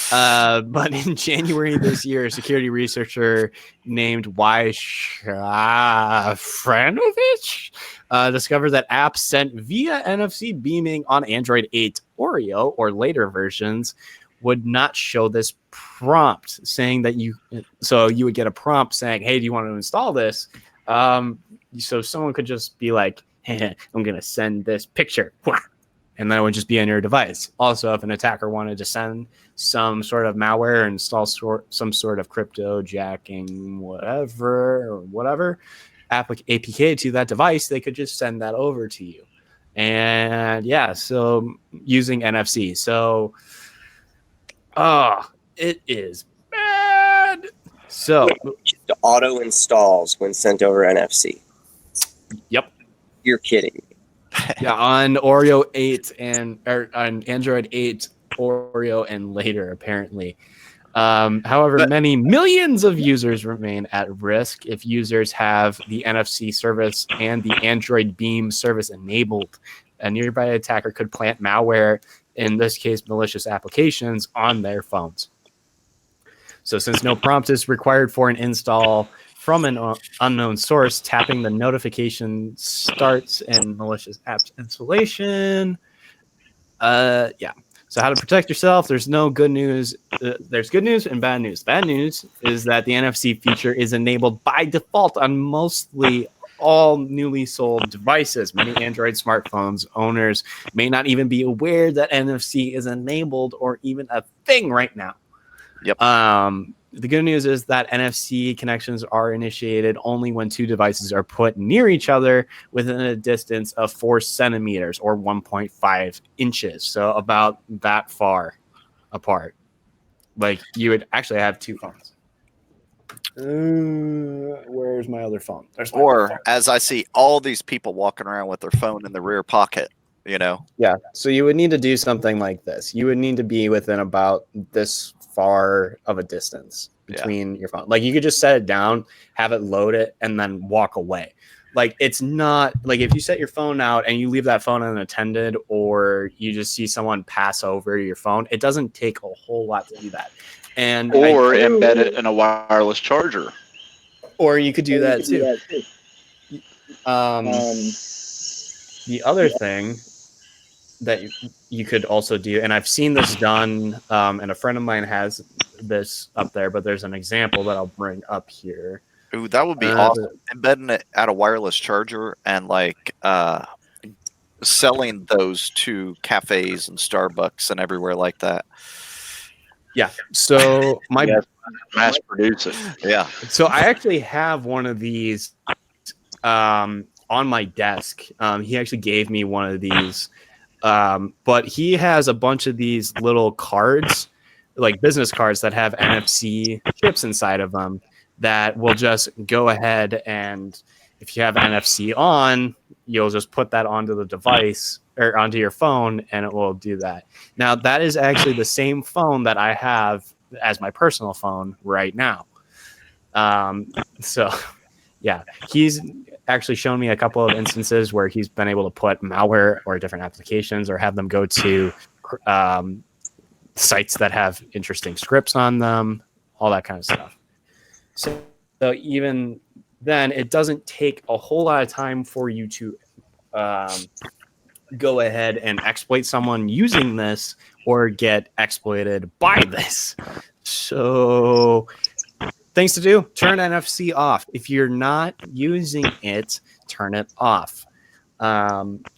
But in January this year, a security researcher named Franovich discovered that apps sent via NFC beaming on Android 8 Oreo or later versions would not show this prompt saying that you would get a prompt saying, hey, do you want to install this? So someone could just be like, hey, I'm going to send this picture. And then it would just be on your device. Also, if an attacker wanted to send some sort of malware, install some sort of crypto jacking, whatever APK to that device, they could just send that over to you. And yeah, so using NFC. So, it is bad. So, The auto installs when sent over NFC. Yep. You're kidding. Yeah, on Oreo 8 on Android 8 Oreo and later, apparently. However, many millions of users remain at risk if users have the NFC service and the Android Beam service enabled. A nearby attacker could plant malware, in this case, malicious applications, on their phones. So since no prompt is required for an install from an unknown source, tapping the notification starts and malicious apps installation. Yeah. So how to protect yourself? There's no good news. There's good news and bad news. Bad news is that the NFC feature is enabled by default on mostly all newly sold devices. Many Android smartphones owners may not even be aware that NFC is enabled or even a thing right now. Yep. The good news is that NFC connections are initiated only when two devices are put near each other within a distance of 4 centimeters or 1.5 inches. So about that far apart. Like you would actually have two phones. Where's my other phone? Or as I see all these people walking around with their phone in the rear pocket, you know? Yeah. So you would need to do something like this. You would need to be within about this far of a distance between your phone. Like you could just set it down, have it load it, and then walk away. Like it's not like if you set your phone out and you leave that phone unattended, or you just see someone pass over your phone, it doesn't take a whole lot to do that. And or embed it in a wireless charger. Or you could do that too. The other thing that you could also do, and I've seen this done, and a friend of mine has this up there, but there's an example that I'll bring up here. Ooh, that would be awesome. Embedding it at a wireless charger and like selling those to cafes and Starbucks and everywhere like that. Yeah. So mass produce it. Yeah. So I actually have one of these on my desk. He actually gave me one of these. But he has a bunch of these little cards, like business cards that have NFC chips inside of them that will just go ahead, and if you have NFC on, you'll just put that onto the device or onto your phone and it will do that. Now that is actually the same phone that I have as my personal phone right now. So yeah, he's actually shown me a couple of instances where he's been able to put malware or different applications or have them go to sites that have interesting scripts on them, all that kind of stuff. So even then, it doesn't take a whole lot of time for you to go ahead and exploit someone using this or get exploited by this. So things to do: turn NFC off. If you're not using it, turn it off.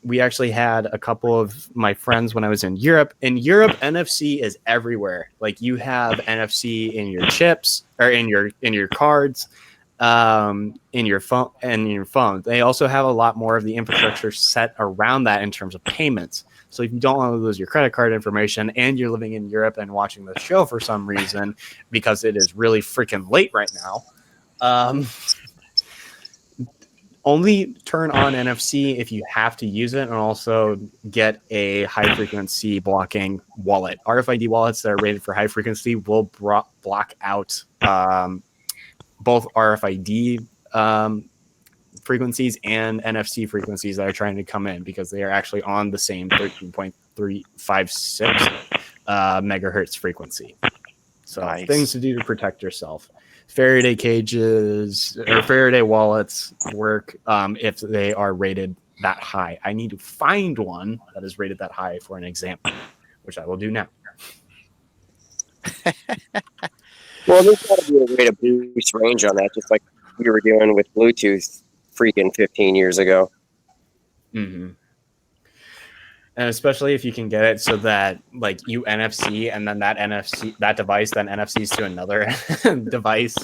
We actually had a couple of my friends when I was in Europe. In Europe, NFC is everywhere. Like you have NFC in your chips or in your cards. in your phone and in your phone. They also have a lot more of the infrastructure set around that in terms of payments. So if you don't want to lose your credit card information and you're living in Europe and watching the show for some reason because it is really freaking late right now, only turn on NFC if you have to use it, and also get a high frequency blocking wallet. RFID wallets that are rated for high frequency will block out both RFID frequencies and NFC frequencies that are trying to come in, because they are actually on the same 13.356 megahertz frequency. So Nice. Things to do to protect yourself. Faraday cages or Faraday wallets work if they are rated that high. I need to find one that is rated that high for an example, which I will do now. Well, there's got to be a way to boost range on that, just like we were doing with Bluetooth freaking 15 years ago. Mm-hmm. And especially if you can get it so that like you NFC and then that device then NFCs to another device,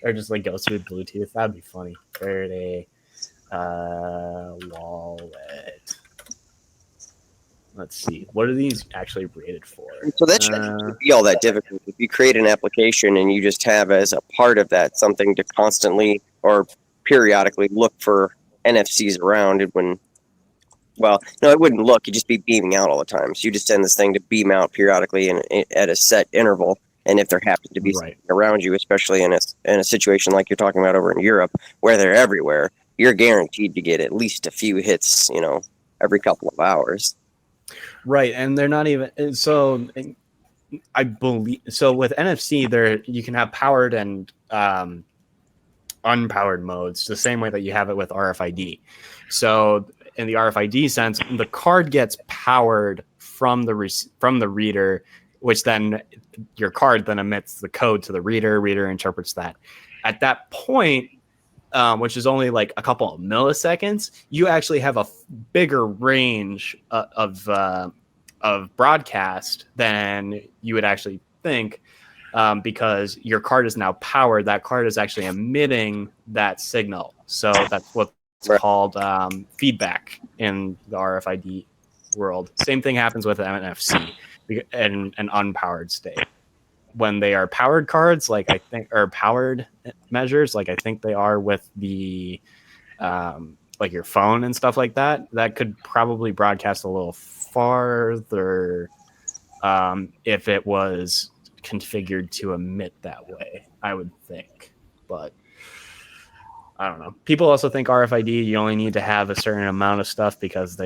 or just like goes through Bluetooth. That'd be funny. Faraday wallet. Let's see. What are these actually rated for? So that shouldn't be all that difficult. If you create an application and you just have as a part of that something to constantly or periodically look for NFCs around, it wouldn't. Well, no, it wouldn't look. You'd just be beaming out all the time. So you just send this thing to beam out periodically and at a set interval. And if there happens to be something around you, especially in a situation like you're talking about over in Europe, where they're everywhere, you're guaranteed to get at least a few hits, every couple of hours. Right, and they're not even so. I believe so. With NFC, there you can have powered and unpowered modes, the same way that you have it with RFID. So in the RFID sense, the card gets powered from the reader, which then your card then emits the code to the reader. Reader interprets that. At that point, which is only like a couple of milliseconds, you actually have a bigger range of broadcast than you would actually think, because your card is now powered. That card is actually emitting that signal. So that's what's called feedback in the RFID world. Same thing happens with NFC in an unpowered state. When they are powered cards, like I think, or powered measures, like I think they are with the like your phone and stuff like that, that could probably broadcast a little farther if it was configured to emit that way, I would think. But I don't know. People also think RFID, you only need to have a certain amount of stuff because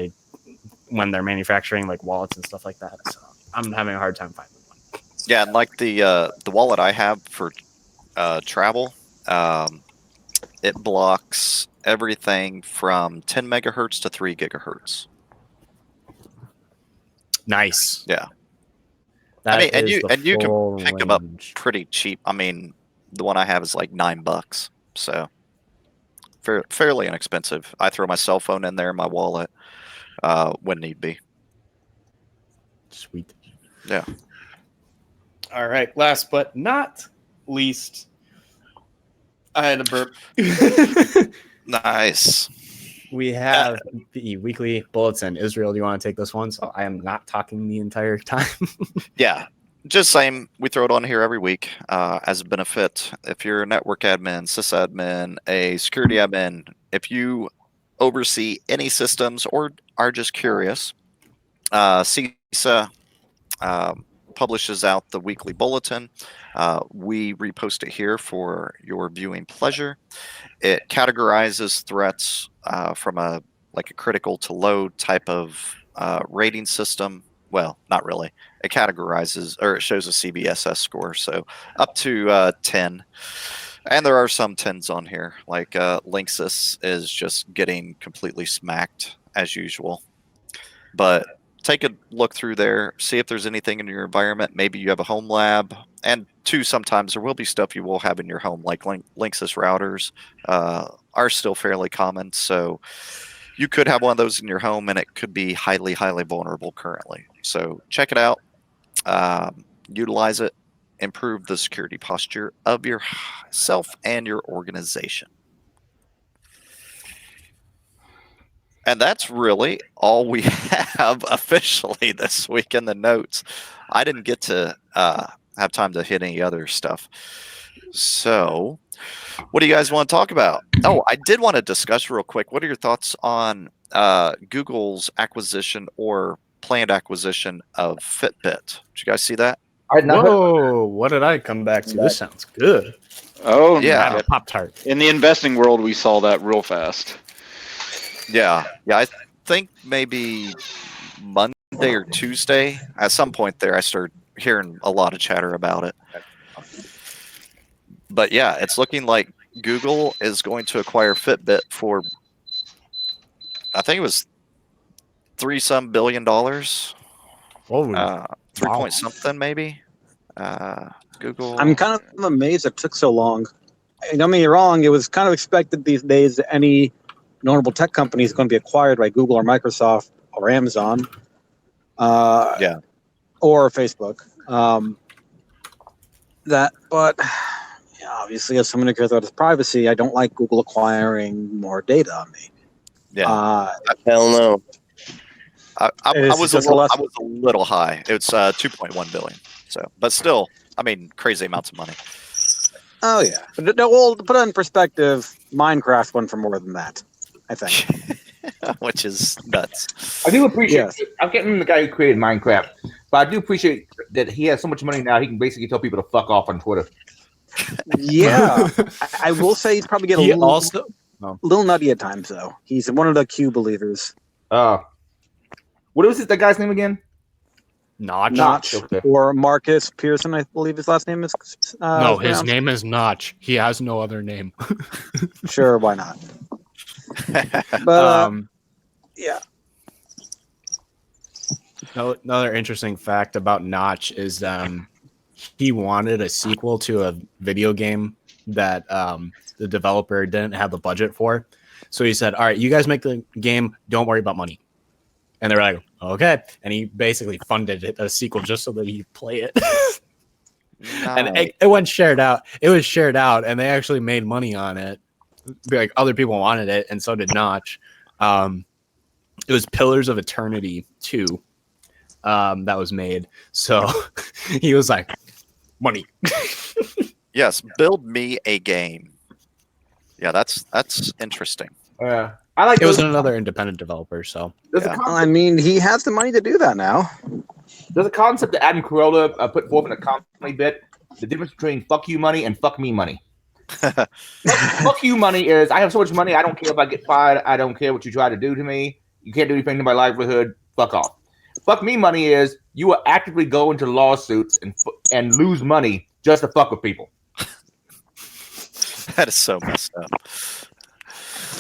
when they're manufacturing like wallets and stuff like that. So I'm having a hard time finding one. Yeah, and like the wallet I have for travel, it blocks everything from 10 megahertz to 3 gigahertz. Nice. Yeah. That I mean, and you can full pick them up range. pretty cheap. I mean, the one I have is like $9, so fairly inexpensive. I throw my cell phone in there, my wallet, when need be. Sweet. Yeah. All right. Last but not least, I had a burp. Nice. We have the weekly bulletin. Israel, do you want to take this one? So I am not talking the entire time. Yeah. Just same. We throw it on here every week as a benefit. If you're a network admin, sysadmin, a security admin, if you oversee any systems or are just curious, CISA publishes out the weekly bulletin. We repost it here for your viewing pleasure. It categorizes threats from a critical to low type of rating system. Well, not really. It categorizes, or it shows a CBSS score, so up to 10. And there are some 10s on here, like Linksys is just getting completely smacked as usual. But take a look through there, see if there's anything in your environment. Maybe you have a home lab, and sometimes there will be stuff you will have in your home, like Linksys routers are still fairly common. So you could have one of those in your home, and it could be highly, highly vulnerable currently. So check it out, utilize it, improve the security posture of yourself and your organization. And that's really all we have officially this week in the notes. I didn't get to have time to hit any other stuff. So, what do you guys want to talk about? Oh, I did want to discuss real quick. What are your thoughts on Google's acquisition or planned acquisition of Fitbit? Did you guys see that? Whoa, what did I come back to? This sounds good. Oh, Yeah. no. Pop-Tart. In the investing world, we saw that real fast. Yeah. I think maybe Monday or Tuesday, at some point there, I started hearing a lot of chatter about it. But yeah, it's looking like Google is going to acquire Fitbit for, I think it was $3 billion. Oh, 3 point something maybe. Google. I'm kind of amazed it took so long. Don't get me wrong, it was kind of expected these days that any notable tech company is going to be acquired by Google or Microsoft or Amazon. Or Facebook. But obviously, as someone who cares about his privacy, I don't like Google acquiring more data on me. Yeah. Hell no. I was a little high. It's 2.1 billion. So, but still, I mean, crazy amounts of money. Oh yeah, but well, to put it in perspective, Minecraft went for more than that, I think. Which is nuts. I do appreciate. Yes. I'm getting the guy who created Minecraft, but I do appreciate that he has so much money now. He can basically tell people to fuck off on Twitter. Yeah, I will say he's probably getting a little nutty at times, though. He's one of the Q believers. What was that guy's name again? Notch. Okay. Or Marcus Pearson, I believe his last name is. No, his name is Notch. He has no other name. Sure, why not? But yeah. Another interesting fact about Notch is he wanted a sequel to a video game that the developer didn't have the budget for. So he said, all right, you guys make the game. Don't worry about money. And they're like, okay. And he basically funded a sequel just so that he'd play it. And it went shared out. It was shared out, and they actually made money on it. Like other people wanted it, and so did Notch. It was Pillars of Eternity 2 that was made. So he was like, money. Yes, build me a game. Yeah, that's interesting. Yeah. I like it was another independent developer, so I mean, he has the money to do that now. There's a concept that Adam Carolla put forth in a comedy bit. The difference between fuck you money and fuck me money. Fuck you money is I have so much money, I don't care if I get fired. I don't care what you try to do to me. You can't do anything to my livelihood. Fuck off. Fuck me money is you will actively go into lawsuits and lose money just to fuck with people. That is so messed up.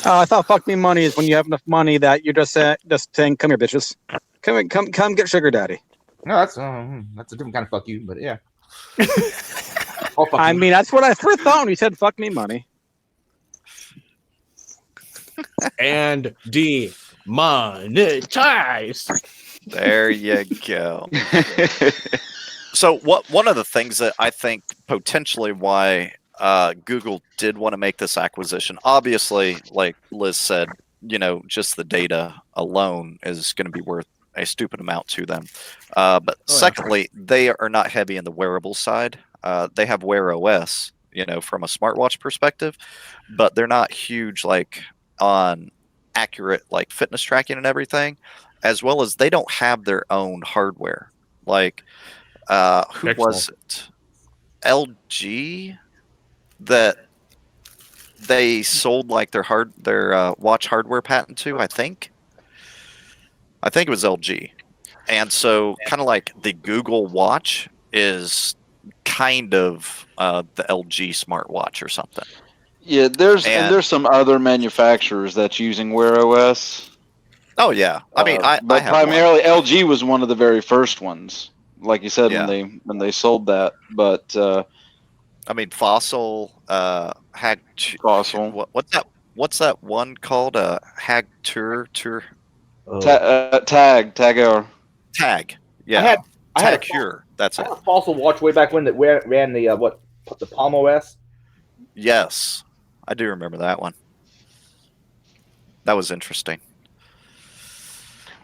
I thought fuck me money is when you have enough money that you're just saying, come here, bitches. Come get sugar daddy. No, that's a different kind of fuck you, but yeah. I mean, that's what I first thought when you said fuck me money. And demonetized. There you go. So one of the things that I think potentially why Google did want to make this acquisition, obviously, like Liz said, just the data alone is going to be worth a stupid amount to them. But secondly, they are not heavy in the wearable side. They have Wear OS, from a smartwatch perspective, but they're not huge like on accurate like fitness tracking and everything, as well as they don't have their own hardware. Like who was it? LG that they sold like their watch hardware patent to, I think it was LG. And so kind of like the Google Watch is kind of the LG smartwatch or something. Yeah, there's some other manufacturers that's using Wear OS. Oh yeah, I mean, but primarily LG was one of the very first ones, like you said, when they sold that. But I mean, Fossil, Fossil. What's that one called? Hag Tour. Tag. Tag. Yeah. I had Cure. That's I it. had a Fossil watch way back when that ran the the Palm OS. Yes, I do remember that one. That was interesting.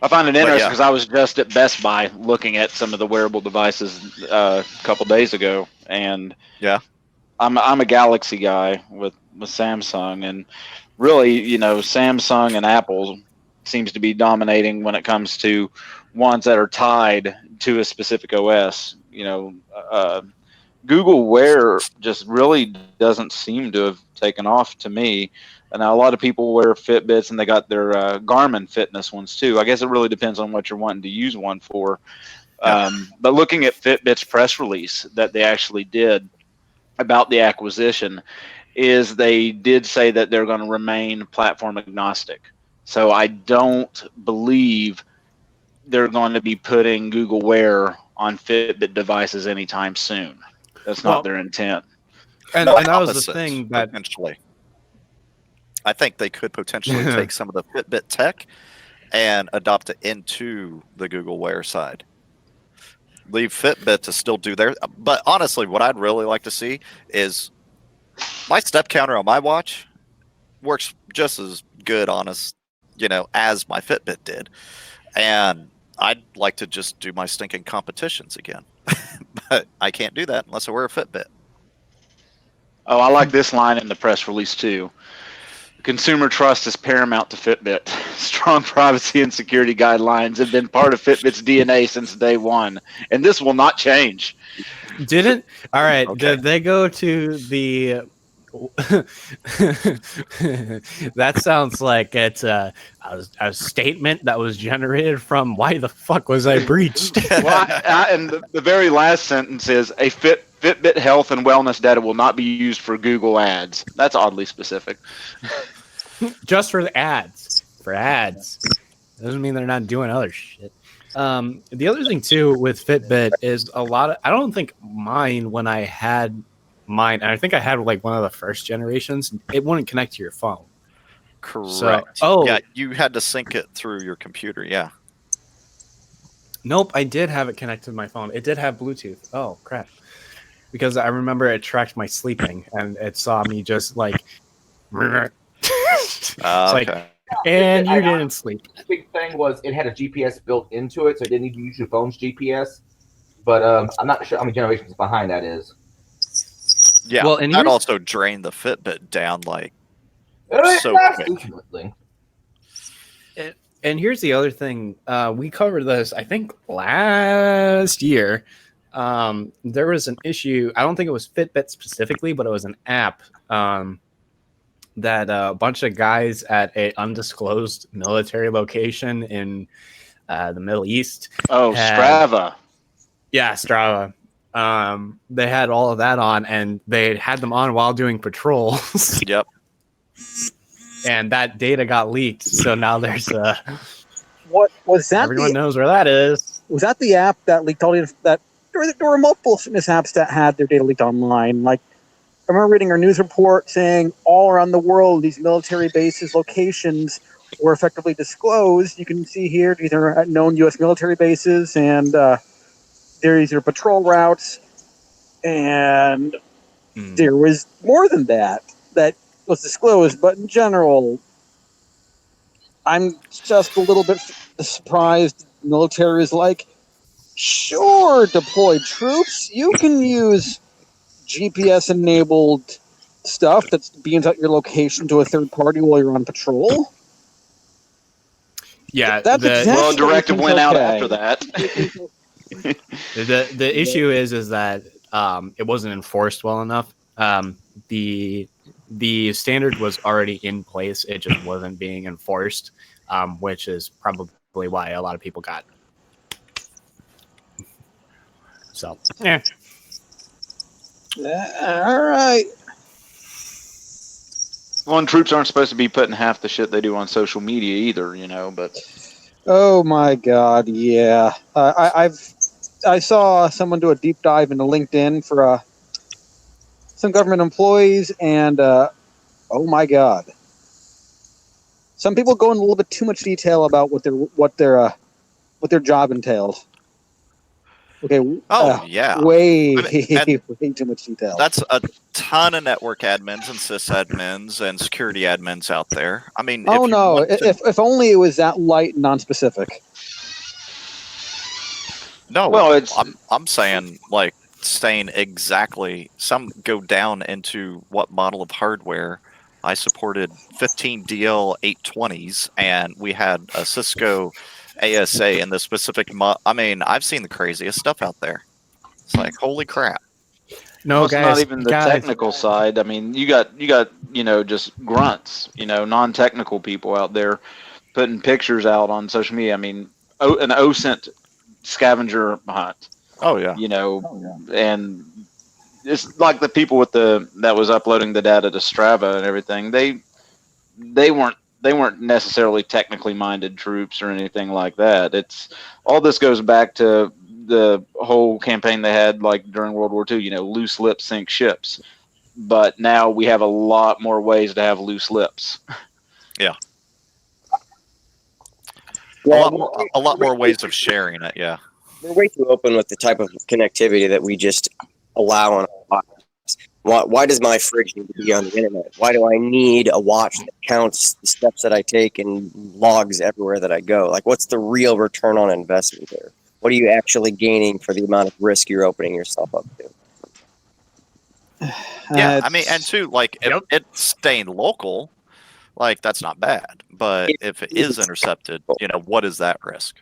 I find it But interesting yeah. because I was just at Best Buy looking at some of the wearable devices a couple days ago, and Yeah. I'm a Galaxy guy with Samsung, and really, Samsung and Apple seems to be dominating when it comes to ones that are tied to a specific OS. Google Wear just really doesn't seem to have taken off to me. And now a lot of people wear Fitbits and they got their Garmin fitness ones too. I guess it really depends on what you're wanting to use one for. But looking at Fitbit's press release that they actually did about the acquisition is they did say that they're going to remain platform agnostic. So I don't believe they're going to be putting Google Wear on Fitbit devices anytime soon. That's not their intent. And that was the thing that potentially, I think they could potentially take some of the Fitbit tech and adopt it into the Google Wear side. Leave Fitbit to still do their. But honestly, what I'd really like to see is my step counter on my watch works just as good, as my Fitbit did, and I'd like to just do my stinking competitions again. But I can't do that unless I wear a Fitbit. Oh, I like this line in the press release too. Consumer trust is paramount to Fitbit. Strong privacy and security guidelines have been part of Fitbit's DNA since day one, and this will not change. All right. Okay. Did they go to the? That sounds like it's a statement that was generated from why the fuck was I breached? And the very last sentence is a Fitbit health and wellness data will not be used for Google ads. That's oddly specific. Just for the ads. For ads. Doesn't mean they're not doing other shit. The other thing too with Fitbit is I don't think mine, when I had mine, and I think I had like one of the first generations, it wouldn't connect to your phone. Correct. So, yeah, you had to sync it through your computer. Yeah. Nope, I did have it connected to my phone. It did have Bluetooth. Oh crap! Because I remember it tracked my sleeping, and it saw me just like. It's like, and you didn't sleep. The big thing was it had a GPS built into it, so it didn't need to use your phone's GPS. But I'm not sure how many generations behind that is. Yeah, well, and that also drained the Fitbit down so quick. And here's the other thing. We covered this, I think, last year. There was an issue. I don't think it was Fitbit specifically, but it was an app that a bunch of guys at an undisclosed military location in the Middle East. Oh, Strava. Yeah, Strava. They had all of that on, and they had them on while doing patrols. Yep. And that data got leaked, so now there's what was that? Everyone knows where that is. Was that the app that leaked all that? There were multiple fitness apps that had their data leaked online. Like, I remember reading a news report saying all around the world, these military bases locations were effectively disclosed. You can see here these are known U.S. military bases, and there's your patrol routes, and there was more than that was disclosed. But in general, I'm just a little bit surprised. The military is like, sure, deployed troops, you can use GPS-enabled stuff that beams out your location to a third party while you're on patrol. Yeah, directive went out after that. The issue is that it wasn't enforced well enough. The standard was already in place; it just wasn't being enforced, which is probably why a lot of people got. So, yeah. All right. Well, and troops aren't supposed to be putting half the shit they do on social media either, but. Oh my God! Yeah, I saw someone do a deep dive into LinkedIn for some government employees, and oh my God, some people go into a little bit too much detail about what their job entails. Okay. Yeah. Way, and way too much detail. That's a ton of network admins and sysadmins and security admins out there. I mean, Oh if you no! want to, If only it was that light, and non-specific. no, Well, I'm saying like saying exactly. Some go down into what model of hardware. I supported 15 DL 820s, and we had a Cisco ASA in the specific. I mean, I've seen the craziest stuff out there. It's like, holy crap. No, Well, it's guys, not even the guys. technical side. I mean, you got just grunts, non-technical people out there putting pictures out on social media. I mean, an OSINT scavenger hunt, Oh yeah. And it's like the people that was uploading the data to Strava and everything. They weren't necessarily technically minded troops or anything like that. It's all this goes back to the whole campaign they had like during World War II, loose lips sink ships. But now we have a lot more ways to have loose lips. Yeah. Yeah, a lot more ways of sharing it. Yeah. we're way too open with the type of connectivity that we just allow on our lives. Why does my fridge need to be on the internet? Why do I need a watch that counts the steps that I take and logs everywhere that I go? Like, what's the real return on investment there? What are you actually gaining for the amount of risk you're opening yourself up to? Yeah, I mean, and too, like, if it's staying local, like, that's not bad. But if it is intercepted, what is that risk?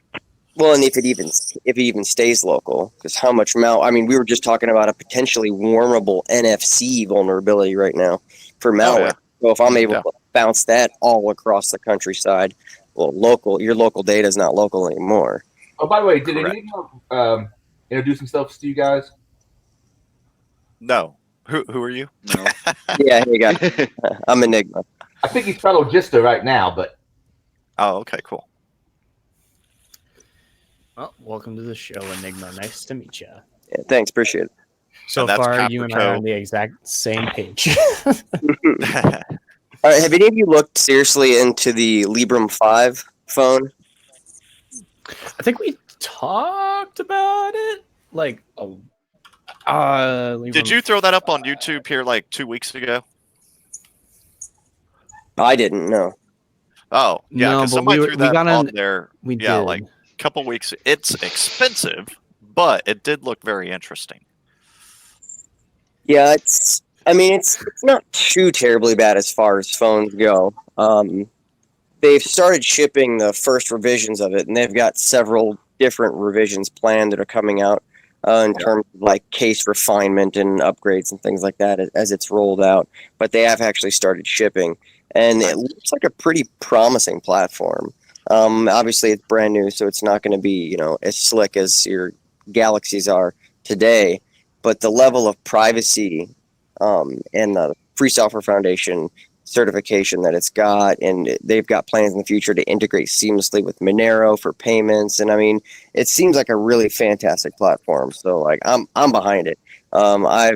Well, and if it even stays local, because how much I mean, we were just talking about a potentially warmable NFC vulnerability right now for malware. Oh, yeah. So if I'm able to bounce that all across the countryside, well, your local data is not local anymore. Oh, by the way, did any of you introduce themselves to you guys? No. Who are you? No. Yeah, hey guys, I'm Enigma. I think he's fellow Gista right now, but. Oh, okay, cool. Well, welcome to the show, Enigma. Nice to meet you. Yeah, thanks, appreciate it. So far, you and I are on the exact same page. All right, have any of you looked seriously into the Librem 5 phone? I think we talked about it. Like, did you throw that up on YouTube here like 2 weeks ago? I didn't know. Oh, yeah, because somebody threw that on there. We did. Like a couple weeks. It's expensive, but it did look very interesting. Yeah, it's not too terribly bad as far as phones go. They've started shipping the first revisions of it, and they've got several different revisions planned that are coming out in terms of like case refinement and upgrades and things like that as it's rolled out. But they have actually started shipping, and it looks like a pretty promising platform. Obviously, it's brand new, so it's not going to be as slick as your Galaxies are today. But the level of privacy and the Free Software Foundation certification that it's got, and they've got plans in the future to integrate seamlessly with Monero for payments, and I mean, it seems like a really fantastic platform. So like, I'm behind it. I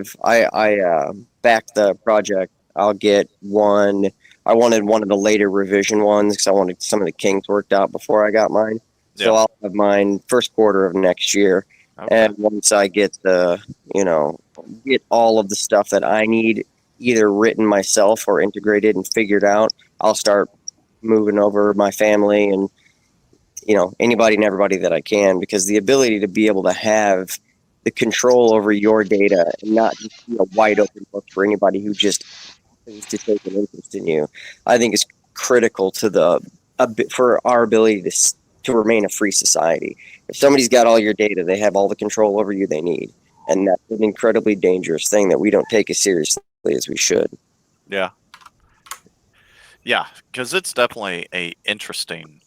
backed the project. I'll get one. I wanted one of the later revision ones because I wanted some of the kinks worked out before I got mine. So I'll have mine first quarter of next year. Okay. And once I get get all of the stuff that I need either written myself or integrated and figured out, I'll start moving over my family and anybody and everybody that I can, because the ability to be able to have the control over your data and not just be a wide open book for anybody who just to take an interest in you, I think is critical to for our ability to remain a free society. If somebody's got all your data, they have all the control over you they need, and that's an incredibly dangerous thing that we don't take as seriously as we should. Yeah, because it's definitely a interesting,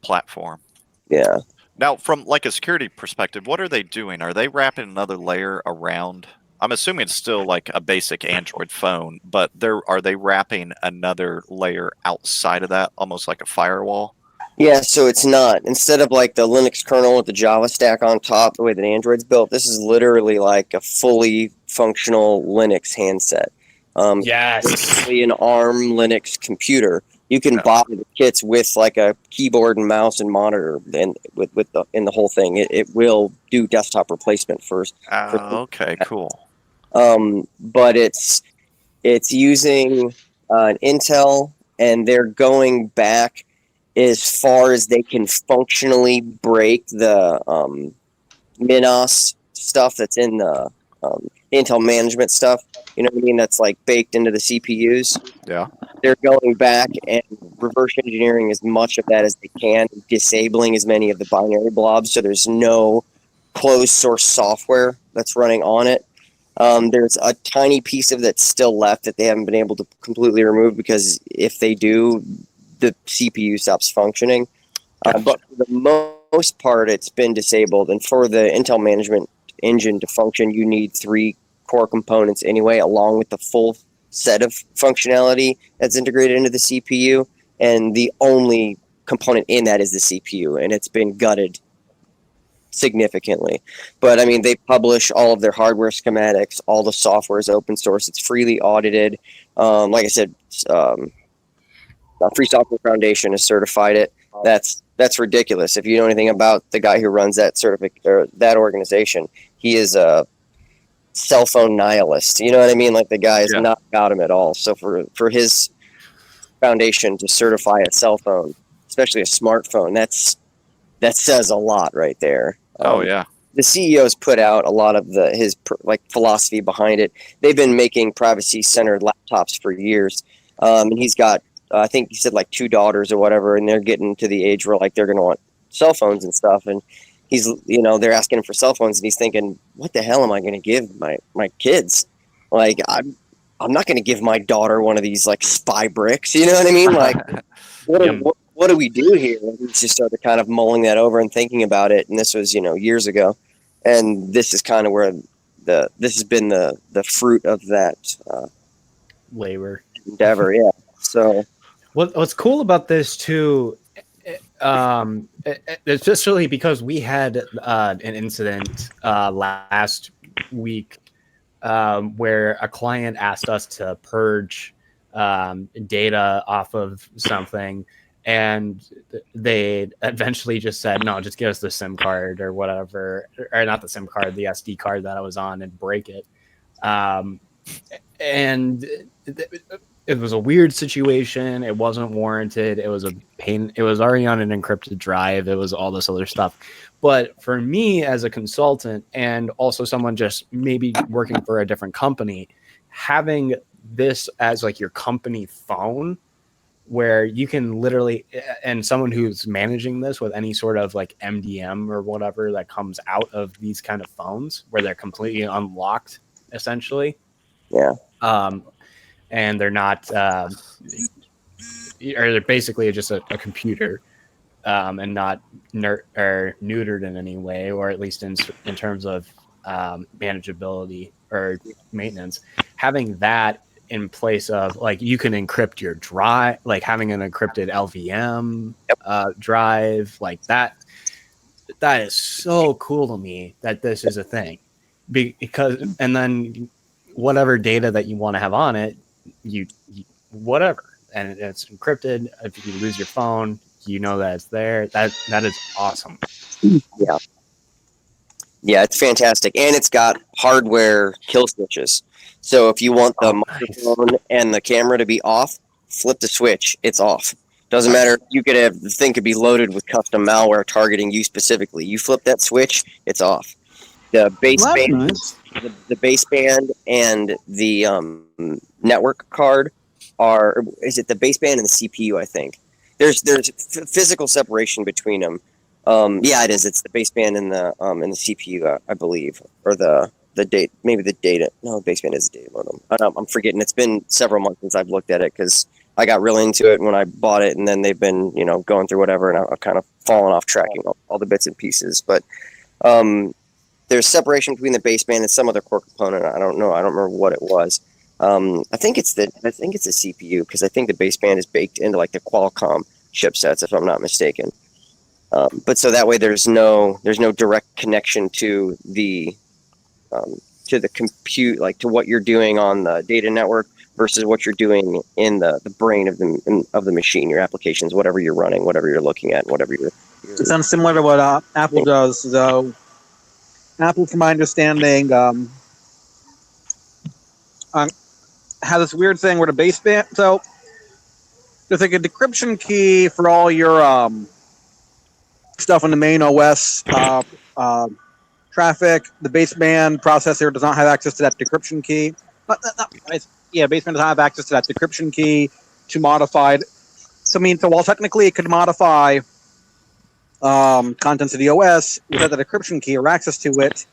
platform. Yeah. Now, from like a security perspective, what are they doing? Are they wrapping another layer around? I'm assuming it's still like a basic Android phone, but are they wrapping another layer outside of that, almost like a firewall? Yeah, so it's not. Instead of like the Linux kernel with the Java stack on top, the way that Android's built, this is literally like a fully functional Linux handset. Yes. Basically an ARM Linux computer. You can buy the kits with like a keyboard and mouse and monitor, and with the whole thing. It will do desktop replacement first. Okay, cool. But it's using an Intel, and they're going back as far as they can functionally break the Minos stuff that's in the Intel management stuff. You know what I mean? That's like baked into the CPUs. Yeah. They're going back and reverse engineering as much of that as they can, disabling as many of the binary blobs, so there's no closed source software that's running on it. There's a tiny piece of that's still left that they haven't been able to completely remove, because if they do, the CPU stops functioning. But for the most part, it's been disabled. And for the Intel management engine to function, you need 3 core components anyway, along with the full set of functionality that's integrated into the CPU. And the only component in that is the CPU, and it's been gutted significantly. But I mean, they publish all of their hardware schematics. All the software is open source. It's freely audited. Like I said, Free Software Foundation has certified it. That's ridiculous. If you know anything about the guy who runs that that organization, he is a cell phone nihilist. You know what I mean? Like, the guy is not about him at all. So for his foundation to certify a cell phone, especially a smartphone, that says a lot right there. The CEO's put out a lot of his philosophy behind it. They've been making privacy-centered laptops for years, and he's got, I think he said, like 2 daughters or whatever, and they're getting to the age where like they're going to want cell phones and stuff. And he's, they're asking him for cell phones, and he's thinking, what the hell am I going to give my kids? Like, I'm not going to give my daughter one of these like spy bricks. You know what I mean? Like, what do we do here? And he just started kind of mulling that over and thinking about it. And this was, years ago. And this is kind of where this has been the fruit of that labor endeavor. Yeah. So what's cool about this too, especially because we had an incident last week where a client asked us to purge data off of something, and they eventually just said, no, just give us the SIM card or whatever, or not the SIM card, the SD card that I was on, and break it. And it was a weird situation. It wasn't warranted. It was a pain. It was already on an encrypted drive. It was all this other stuff. But for me as a consultant, and also someone just maybe working for a different company, having this as like your company phone, where you can literally, and someone who's managing this with any sort of like MDM or whatever that comes out of these kind of phones, where they're completely unlocked essentially. Yeah. And they're not, or they're basically just a computer, and not neutered in any way, or at least in terms of manageability or maintenance. Having that in place of, like, you can encrypt your drive, like having an encrypted LVM drive, like that is so cool to me that this is a thing, because, and then whatever data that you want to have on it, you whatever, and it's encrypted. If you lose your phone, that it's there. That is awesome. Yeah, it's fantastic, and it's got hardware kill switches. So if you want the microphone and the camera to be off, flip the switch. It's off. Doesn't matter. You could have, the thing could be loaded with custom malware targeting you specifically. You flip that switch, it's off. The baseband, the baseband and the network card is it the baseband and the CPU? I think there's physical separation between them. Yeah, it is. It's the baseband and the CPU, I believe, or the date, maybe the data. No, the baseband is the data modem. I'm forgetting. It's been several months since I've looked at it, because I got really into it when I bought it, and then they've been going through whatever, and I've kind of fallen off tracking all the bits and pieces. But there's separation between the baseband and some other core component. I don't know. I don't remember what it was. I think it's the CPU, because I think the baseband is baked into like the Qualcomm chipsets, if I'm not mistaken. But so that way there's no direct connection to the compute, like to what you're doing on the data network versus what you're doing in the brain of the machine, your applications, whatever you're running, whatever you're looking at, whatever you're It sounds similar to what Apple does, though. Apple, from my understanding, has this weird thing where the baseband. So there's like a decryption key for all your stuff on the main OS traffic. The baseband processor does not have access to that decryption key. Baseband does not have access to that decryption key to modify it. So while technically it could modify contents of the OS without the decryption key or access to it,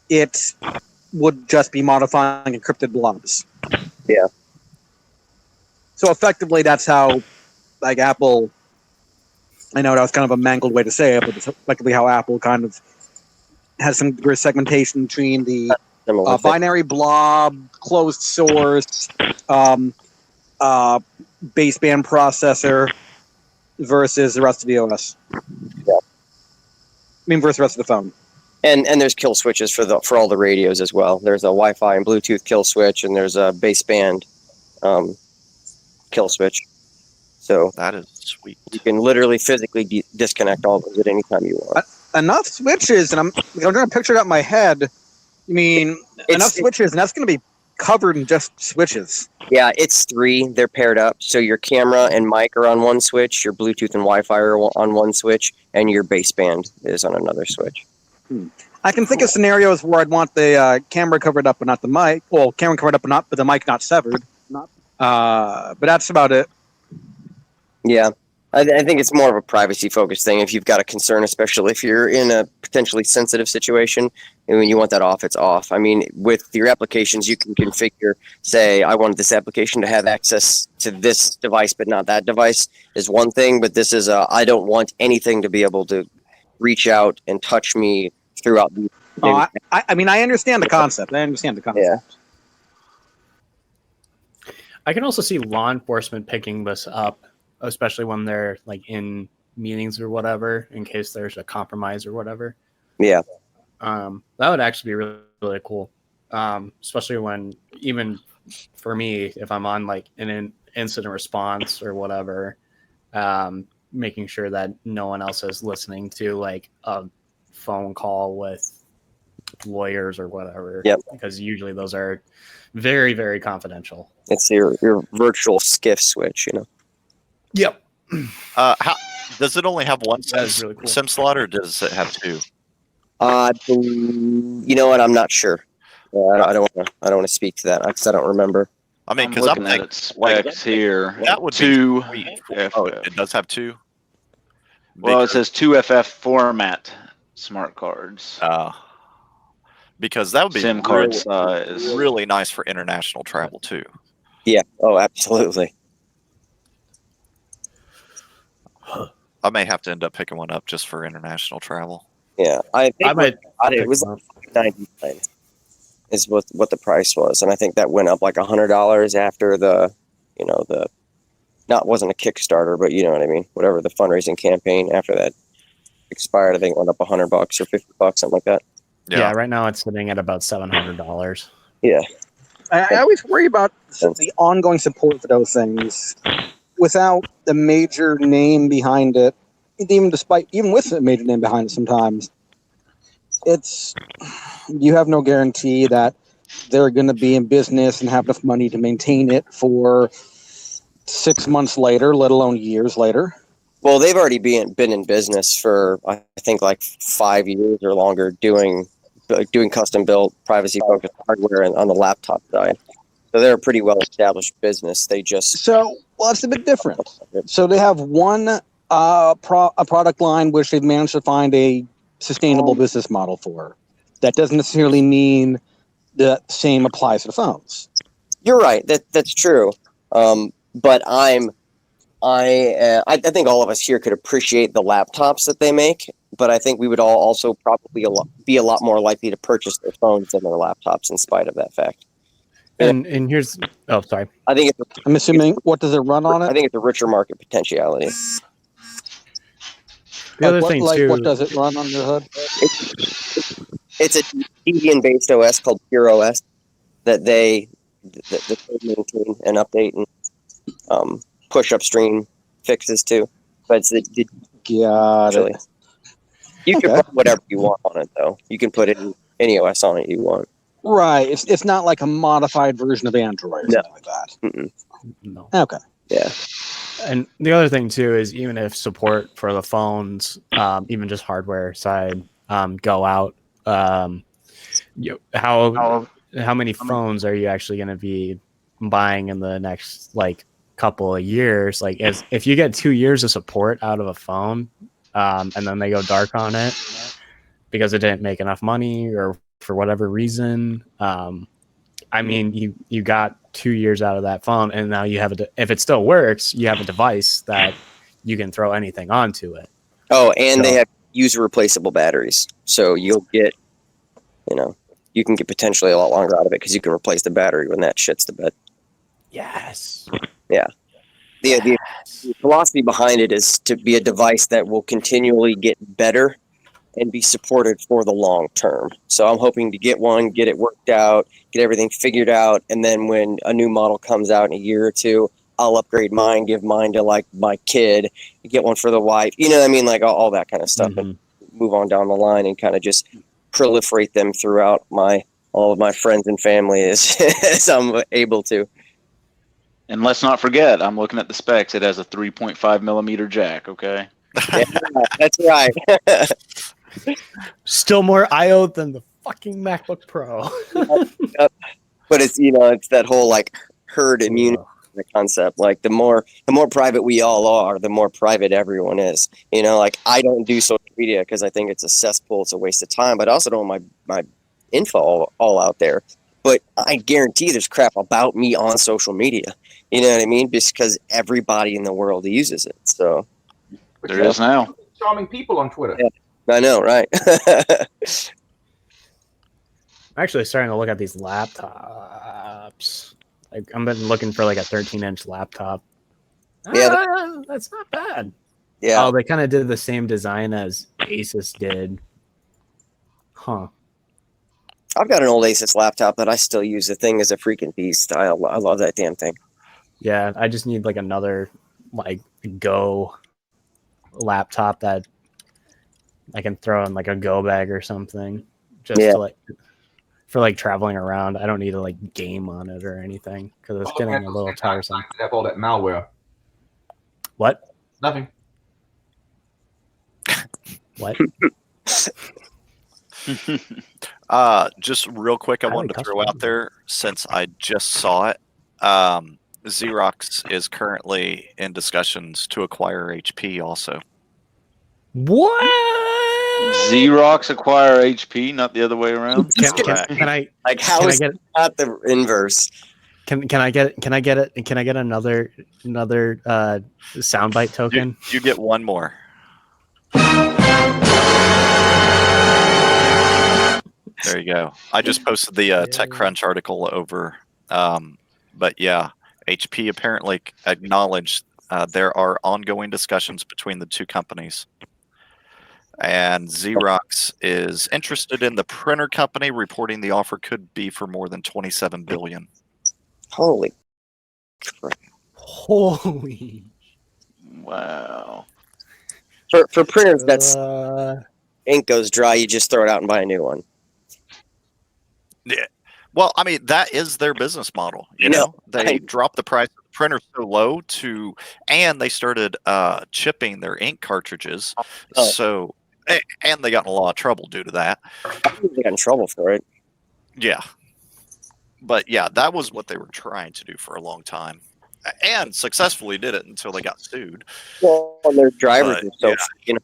it would just be modifying encrypted blobs. Yeah. So effectively, that's how, like, Apple. I know that was kind of a mangled way to say it, but it's effectively how Apple kind of has some degree of segmentation between the binary blob, closed source, baseband processor versus the rest of the OS. Yeah. Versus the rest of the phone. And there's kill switches for all the radios as well. There's a Wi-Fi and Bluetooth kill switch, and there's a baseband kill switch. So that is sweet. You can literally physically disconnect all of those at any time you want. Enough switches, and I'm trying to picture it up in my head. Enough switches, and that's going to be covered in just switches. Yeah, it's 3. They're paired up. So your camera and mic are on one switch, your Bluetooth and Wi-Fi are on one switch, and your baseband is on another switch. I can think of scenarios where I'd want the camera covered up but not the mic. Well, camera covered up but the mic not severed. But that's about it. Yeah, I think it's more of a privacy-focused thing. If you've got a concern, especially if you're in a potentially sensitive situation, and when you want that off, it's off. With your applications, you can configure, say, I wanted this application to have access to this device but not that device is one thing, but this is I don't want anything to be able to reach out and touch me throughout the... I understand the concept. Yeah. I can also see law enforcement picking this up, especially when they're like in meetings or whatever, in case there's a compromise or whatever. Yeah. That would actually be really, really cool. Especially when, even for me, if I'm on like an incident response or whatever, making sure that no one else is listening to like a phone call with lawyers or whatever. Yep. Because usually those are very, very confidential. It's your virtual skiff switch, Yep. How does it only have one really cool. SIM slot, or does it have 2? You know what? I'm not sure. I don't want to speak to that because I don't remember. Because I'm looking at its specs here. That would two. It does have 2. Well, it says 2FF format smart cards. Because that would be SIM card size. Really nice for international travel too. Yeah. Oh, absolutely. I may have to end up picking one up just for international travel. Yeah, I might. It was $99 is what the price was, and I think that went up like $100 after the wasn't a Kickstarter, but you know what I mean. Whatever the fundraising campaign after that expired, I think it went up $100 or $50, something like that. Yeah, right now it's sitting at about $700. Yeah. I always worry about the ongoing support for those things without the major name behind it. Even with a major name behind it, sometimes you have no guarantee that they're going to be in business and have enough money to maintain it for 6 months later, let alone years later. Well, they've already been in business for I think like 5 years or longer, doing custom built privacy focused hardware on the laptop side. So they're a pretty well established business. It's a bit different. So they have one a product line which they've managed to find a sustainable business model for. That doesn't necessarily mean the same applies to the phones. You're right. That's true. But I think all of us here could appreciate the laptops that they make, but I think we would all also probably be a lot more likely to purchase their phones than their laptops in spite of that fact. And here's sorry. I'm assuming what does it run on it? I think it's a richer market potentiality. The other thing too. What does it run on the hood? It's a Debian based OS called Pure OS that they the maintain and update and push upstream fixes too. But it's Got it. you can Okay. put whatever you want on it though. You can put any OS on it you want. Right. It's not like a modified version of Android or something like that. Mm-mm. No. Okay. Yeah. And the other thing too is even if support for the phones, even just hardware side, go out, how many phones are you actually going to be buying in the next like couple of years? Like, if you get 2 years of support out of a phone, and then they go dark on it because it didn't make enough money or for whatever reason, I mean, you got 2 years out of that phone, and now you have if it still works, you have a device that you can throw anything onto it. Oh, and they have user replaceable batteries, so you'll get, you can get potentially a lot longer out of it because you can replace the battery when that shits the bed. Yes. Yeah. The philosophy behind it is to be a device that will continually get better and be supported for the long term. So I'm hoping to get one, get it worked out, get everything figured out, and then when a new model comes out in a year or two, I'll upgrade mine, give mine to like my kid, get one for the wife. You know what I mean? Like all that kind of stuff, and move on down the line and kind of just proliferate them throughout all of my friends and family as I'm able to. And let's not forget, I'm looking at the specs. It has a 3.5 millimeter jack. Okay. Yeah, that's right. Still more IO than the fucking MacBook Pro. But it's it's that whole like herd immunity concept. Like the more private we all are, the more private everyone is. Like I don't do social media because I think it's a cesspool, it's a waste of time. But I also don't want my info all out there. But I guarantee there's crap about me on social media. You know what I mean? Just because everybody in the world uses it. So there is now. Charming people on Twitter. Yeah, I know, right? I'm actually starting to look at these laptops. Like I've been looking for like a 13-inch laptop. Yeah, that's not bad. Yeah. Oh, they kind of did the same design as Asus did. Huh. I've got an old Asus laptop that I still use. The thing is a freaking beast. I love that damn thing. Yeah, I just need like another like Go laptop that I can throw in like a Go bag or something, just to like for like traveling around. I don't need to like game on it or anything because it's getting a little tiresome. Have all that malware. What? Nothing. What? Just real quick, I wanted to throw out there, since I just saw it, Xerox is currently in discussions to acquire HP also. What? Xerox acquire HP, not the other way around? Can I like how is it not the inverse? Can I get another soundbite token? You get one more. There you go. I just posted the TechCrunch article over. But yeah, HP apparently acknowledged there are ongoing discussions between the two companies. And Xerox is interested in the printer company, reporting the offer could be for more than $27 billion. Holy. Wow. For printers, that's ink goes dry. You just throw it out and buy a new one. Yeah. Well, I mean, that is their business model. You know, they dropped the price of the printer so low and they started chipping their ink cartridges. So, and they got in a lot of trouble due to that. They got in trouble for it. Yeah. But yeah, that was what they were trying to do for a long time, and successfully did it until they got sued. Well, their drivers are so freaking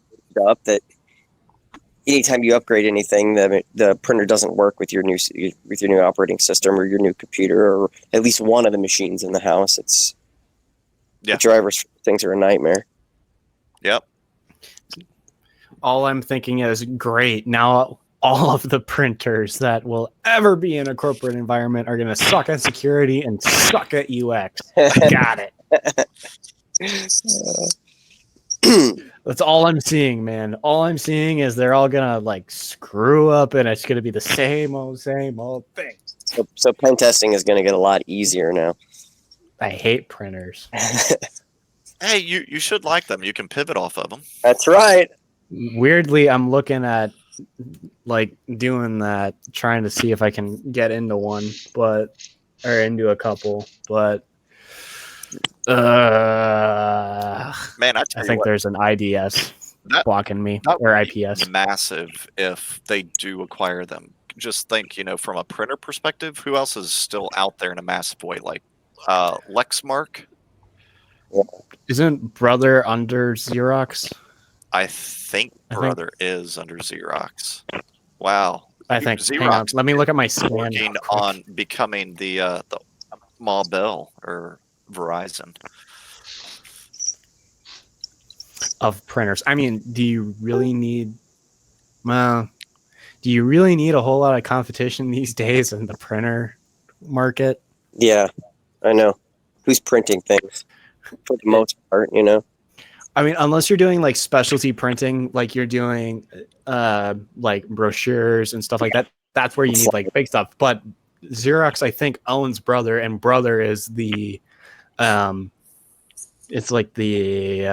up that anytime you upgrade anything, the printer doesn't work with your new operating system or your new computer or at least one of the machines in the house. The drivers things are a nightmare. Yep. All I'm thinking is, great, now all of the printers that will ever be in a corporate environment are going to suck at security and suck at UX. Got it. That's all I'm seeing, man. All I'm seeing is they're all going to like screw up and it's going to be the same old thing. So pen testing is going to get a lot easier now. I hate printers. Hey, you should like them. You can pivot off of them. That's right. Weirdly, I'm looking at like doing that, trying to see if I can get into one, or into a couple, but Man, I think there's an IDS blocking me, or IPS. Massive if they do acquire them. Just think, from a printer perspective, who else is still out there in a massive way? Like Lexmark. Isn't Brother under Xerox? I think Brother is under Xerox. Wow. I think. Xerox, hang on, let me look at my scan. Working on becoming the Ma Bell or Verizon of printers. I mean, do you really need a whole lot of competition these days in the printer market? Yeah, I know. Who's printing things for the most part, I mean, unless you're doing like specialty printing, like you're doing like brochures and stuff like that, that's where you need like big stuff. But Xerox, I think, owns Brother, and Brother is the it's like the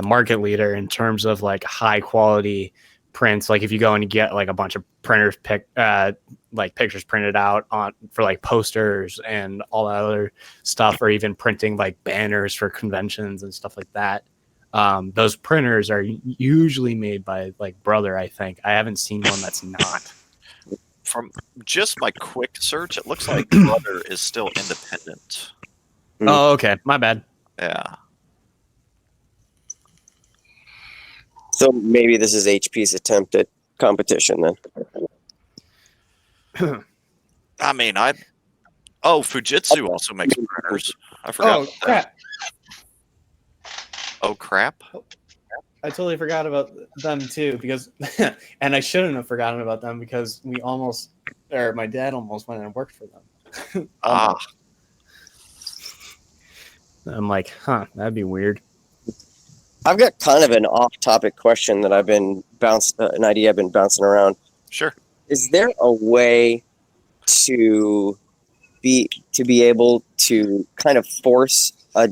market leader in terms of like high quality prints. Like if you go and you get like a bunch of printers like pictures printed out for like posters and all that other stuff, or even printing like banners for conventions and stuff like that. Those printers are usually made by like Brother, I think. I haven't seen one that's not. From just my quick search, it looks like Brother is still independent. Oh, okay. My bad. Yeah. So maybe this is HP's attempt at competition then. I mean, Fujitsu also makes printers. I forgot. Oh, crap. Oh, crap. I totally forgot about them too, because, and I shouldn't have forgotten about them because my dad almost went and worked for them. I'm like, that'd be weird. I've got kind of an off-topic question that an idea I've been bouncing around. Sure. Is there a way to be able to kind of force a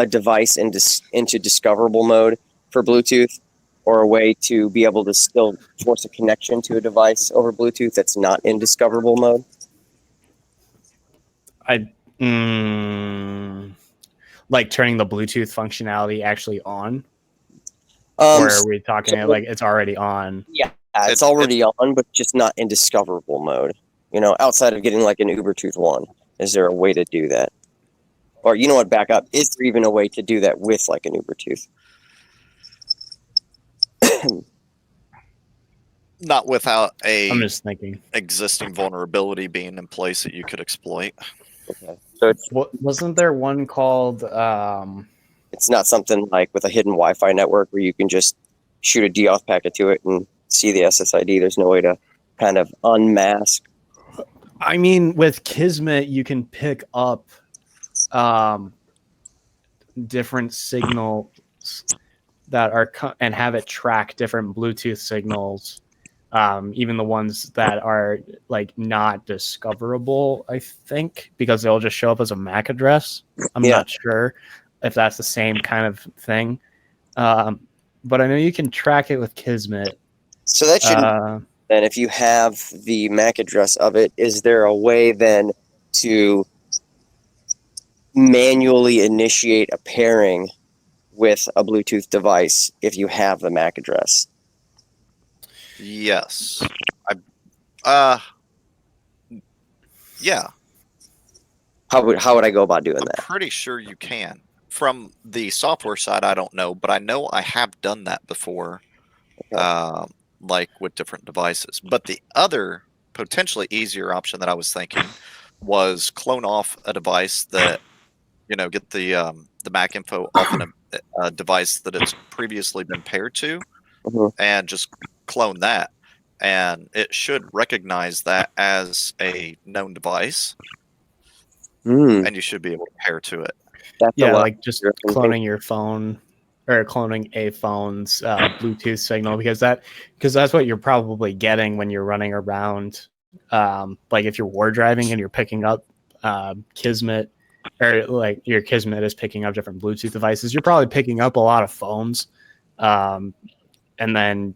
device into discoverable mode for Bluetooth, or a way to be able to still force a connection to a device over Bluetooth that's not in discoverable mode? Like turning the Bluetooth functionality actually on? Or are we talking like it's already on? Yeah, it's already on, but just not in discoverable mode. Outside of getting like an Ubertooth 1, is there a way to do that? Or back up. Is there even a way to do that with like an Ubertooth? Not without I'm just thinking existing vulnerability being in place that you could exploit. Okay. So wasn't there one called it's not something like with a hidden Wi-Fi network where you can just shoot a DOS packet to it and see the SSID. There's no way to kind of unmask. I mean, with Kismet, you can pick up different signals that are and have it track different Bluetooth signals, even the ones that are like not discoverable, I think, because they'll just show up as a MAC address. I'm not sure if that's the same kind of thing, but I know you can track it with Kismet. So that should then, if you have the MAC address of it, is there a way then to manually initiate a pairing with a Bluetooth device if you have the MAC address? Yes. Yeah. How would I go about doing that? I'm pretty sure you can. From the software side, I don't know, but I know I have done that before, like with different devices. But the other potentially easier option that I was thinking was clone off a device that, get the MAC info off a device that it's previously been paired to, and just clone that. And it should recognize that as a known device, and you should be able to pair to it. Like just cloning your phone or cloning a phone's Bluetooth signal, because that's what you're probably getting when you're running around like if you're war driving and you're picking up Kismet, or like your Kismet is picking up different Bluetooth devices, you're probably picking up a lot of phones, and then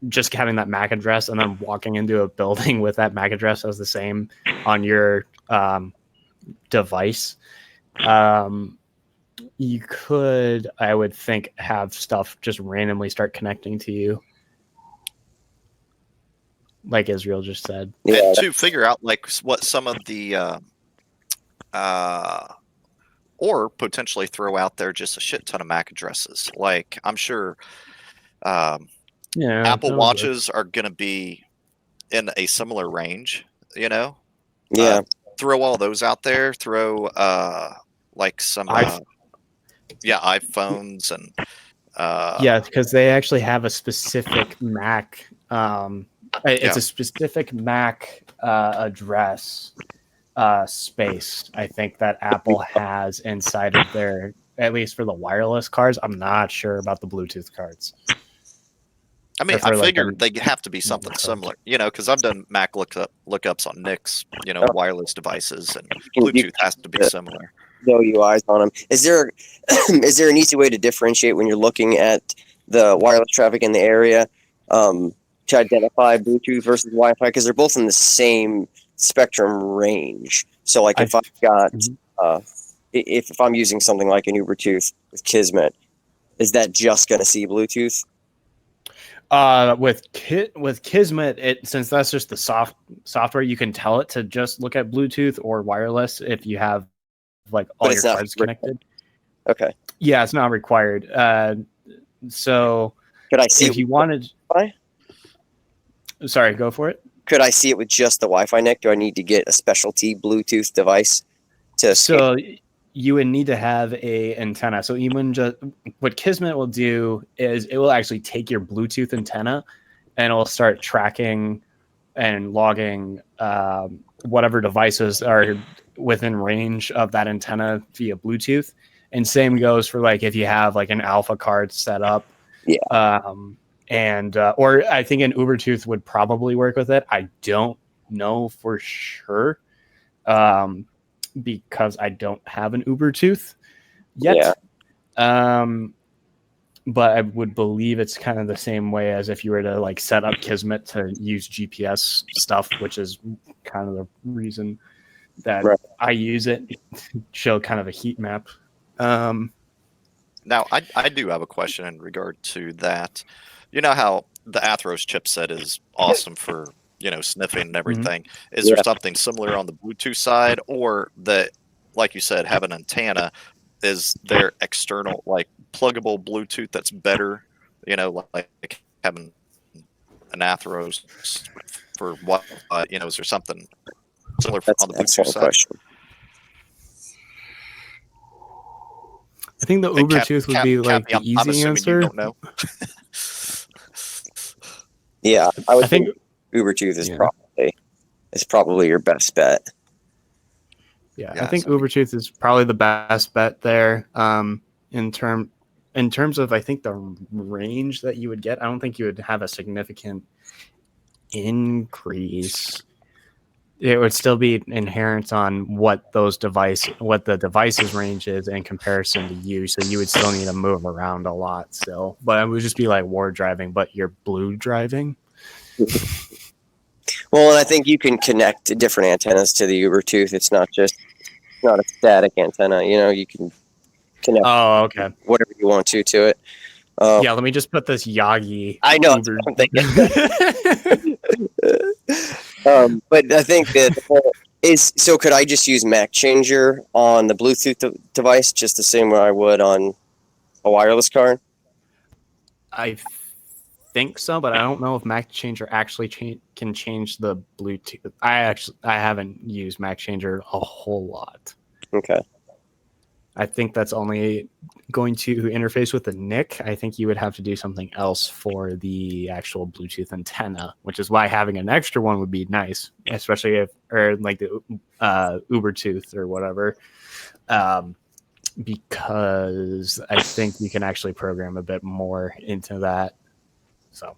just having that MAC address and then walking into a building with that MAC address as the same on your device. You could, I would think, have stuff just randomly start connecting to you, like Israel just said. Yeah. And to figure out like what some of the or potentially throw out there just a shit ton of MAC addresses. Like I'm sure Apple Watches are going to be in a similar range, you know? Yeah. Throw all those out there. Throw like some iPhones and yeah, because they actually have a specific MAC. It's a specific MAC address space, I think, that Apple has inside of their, at least for the wireless cards. I'm not sure about the Bluetooth cards. I mean, I figured they have to be something similar, you know, because I've done Mac lookups on Nick's, you know, wireless devices, and Bluetooth has to be similar. No UIs on them. Is there an easy way to differentiate when you're looking at the wireless traffic in the area to identify Bluetooth versus Wi-Fi? Because they're both in the same spectrum range. So, like, if I've got if I'm using something like an Ubertooth with Kismet, is that just going to see Bluetooth? With Kismet, since that's just the software, you can tell it to just look at Bluetooth or wireless if you have like all your cards connected. Okay. Yeah, it's not required. So could I see if you wanted? Sorry, go for it. Could I see it with just the Wi-Fi NIC? Do I need to get a specialty Bluetooth device to? So you would need to have a antenna. So even just what Kismet will do is it will actually take your Bluetooth antenna and it will start tracking and logging whatever devices are within range of that antenna via Bluetooth. And same goes for like if you have like an alpha card set up. Yeah. Or I think an Ubertooth would probably work with it. I don't know for sure. Because I don't have an Ubertooth yet. Yeah. But I would believe it's kind of the same way as if you were to like set up Kismet to use GPS stuff, which is kind of the reason that I use it. Show kind of a heat map. Now, I do have a question in regard to that. You know how the Athros chipset is awesome for, you know, sniffing and everything. Mm-hmm. Is there something similar on the Bluetooth side, or that, like you said, have an antenna? Is there external, like pluggable Bluetooth that's better? You know, like having an Athros for what? You know, is there something similar on the Bluetooth side? Question. I think the Ubertooth would be like the easy answer. You don't know. Yeah, I think Ubertooth is probably your best bet. Yeah, I think Ubertooth is probably the best bet there. In terms of, I think the range that you would get, I don't think you would have a significant increase. It would still be inherent on what the device's range is in comparison to you. So you would still need to move around a lot still. But it would just be like war driving, but you're blue driving. Well, and I think you can connect different antennas to the Ubertooth. It's not a static antenna. You know, you can connect whatever you want to it. Yeah, let me just put this Yagi. I know. I'm thinking. But I think that is so. Could I just use Mac Changer on the Bluetooth device just the same way I would on a wireless card? I think so, but I don't know if Mac Changer actually can change the Bluetooth. I haven't used Mac Changer a whole lot. Okay. I think that's only going to interface with the NIC. I think you would have to do something else for the actual Bluetooth antenna, which is why having an extra one would be nice, especially like the Ubertooth or whatever, because I think you can actually program a bit more into that. So,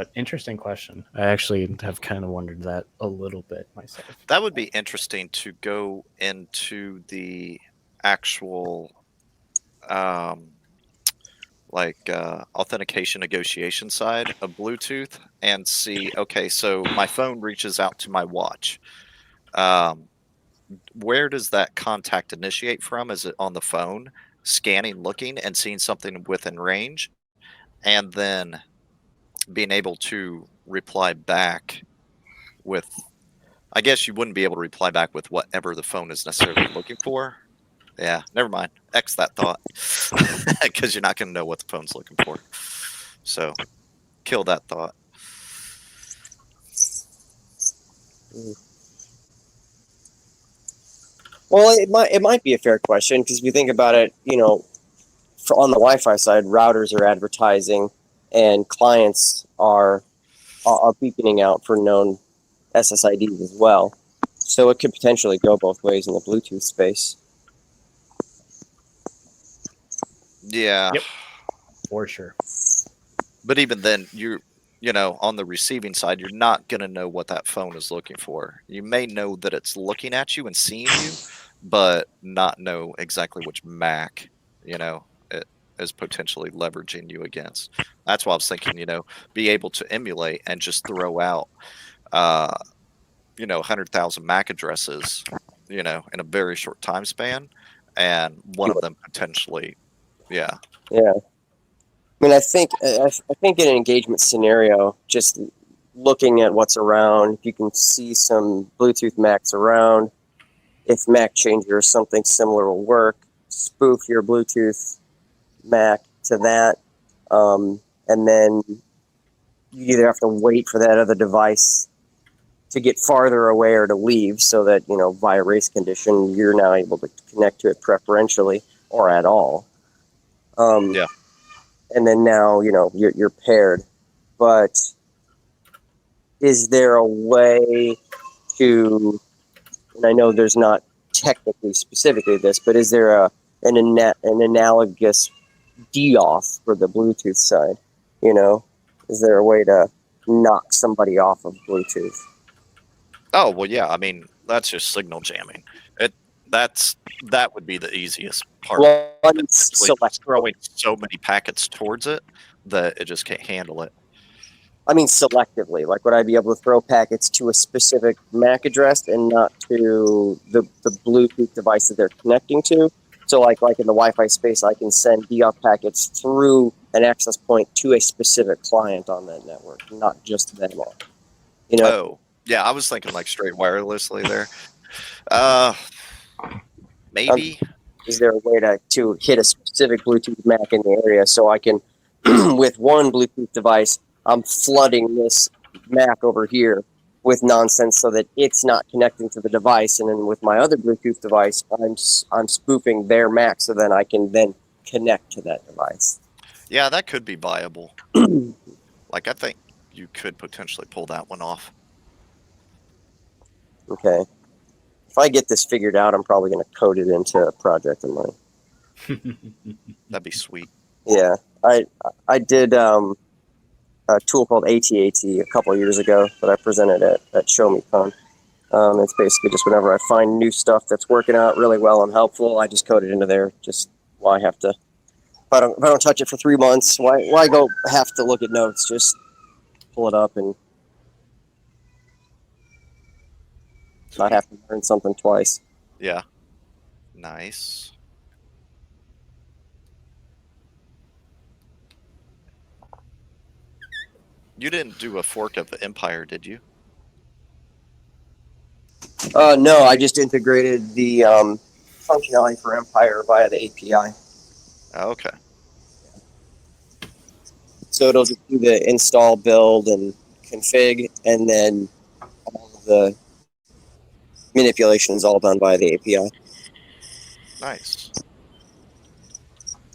But interesting question. I actually have kind of wondered that a little bit myself. That would be interesting to go into the actual authentication negotiation side of Bluetooth and see, okay, so my phone reaches out to my watch. Where does that contact initiate from? Is it on the phone, scanning, looking, and seeing something within range, and then being able to reply back with, I guess you wouldn't be able to reply back with whatever the phone is necessarily looking for. Yeah, never mind. X that thought, because you're not going to know what the phone's looking for. So, kill that thought. Well, it might be a fair question because if you think about it, on the Wi-Fi side, routers are advertising, and clients are beaconing out for known SSIDs as well. So it could potentially go both ways in the Bluetooth space. Yeah. Yep. For sure. But even then, on the receiving side, you're not going to know what that phone is looking for. You may know that it's looking at you and seeing you, but not know exactly which Mac, it is potentially leveraging you against. That's why I was thinking, be able to emulate and just throw out, 100,000 MAC addresses, in a very short time span, and one of them potentially, yeah. Yeah. I mean, I think in an engagement scenario, just looking at what's around, if you can see some Bluetooth Macs around, if Mac Changer or something similar will work, spoof your Bluetooth Mac to that, and then you either have to wait for that other device to get farther away or to leave, so that via race condition you're now able to connect to it preferentially or at all. Yeah. And then now you're paired. But is there a way to? And I know there's not technically specifically this, but is there an analogous DOF for the Bluetooth side? Is there a way to knock somebody off of Bluetooth? Oh, well, yeah. I mean, that's just signal jamming. That would be the easiest part. Well, Throwing so many packets towards it that it just can't handle it. I mean, selectively. Like, would I be able to throw packets to a specific MAC address and not to the Bluetooth device that they're connecting to? So, like in the Wi-Fi space, I can send DOF packets through an access point to a specific client on that network, not just them all. Oh, yeah. I was thinking like straight wirelessly there. Maybe. Is there a way to hit a specific Bluetooth MAC in the area so I can, with one Bluetooth device, I'm flooding this MAC over here with nonsense so that it's not connecting to the device, and then with my other Bluetooth device, I'm spoofing their MAC so then I can then connect to that device. Yeah, that could be viable. Like, I think you could potentially pull that one off. Okay. If I get this figured out, I'm probably going to code it into a project of mine. That'd be sweet. Yeah, I did a tool called AT-AT a couple of years ago that I presented at ShowMeCon. It's basically just whenever I find new stuff that's working out really well and helpful, I just code it into there. Just why have to? If I don't touch it for 3 months, why go have to look at notes? Just pull it up and not have to learn something twice. Yeah. Nice. You didn't do a fork of the Empire, did you? No, I just integrated the functionality for Empire via the API. Oh, okay. So it'll just do the install, build, and config, and then all of the manipulation is all done by the API. Nice.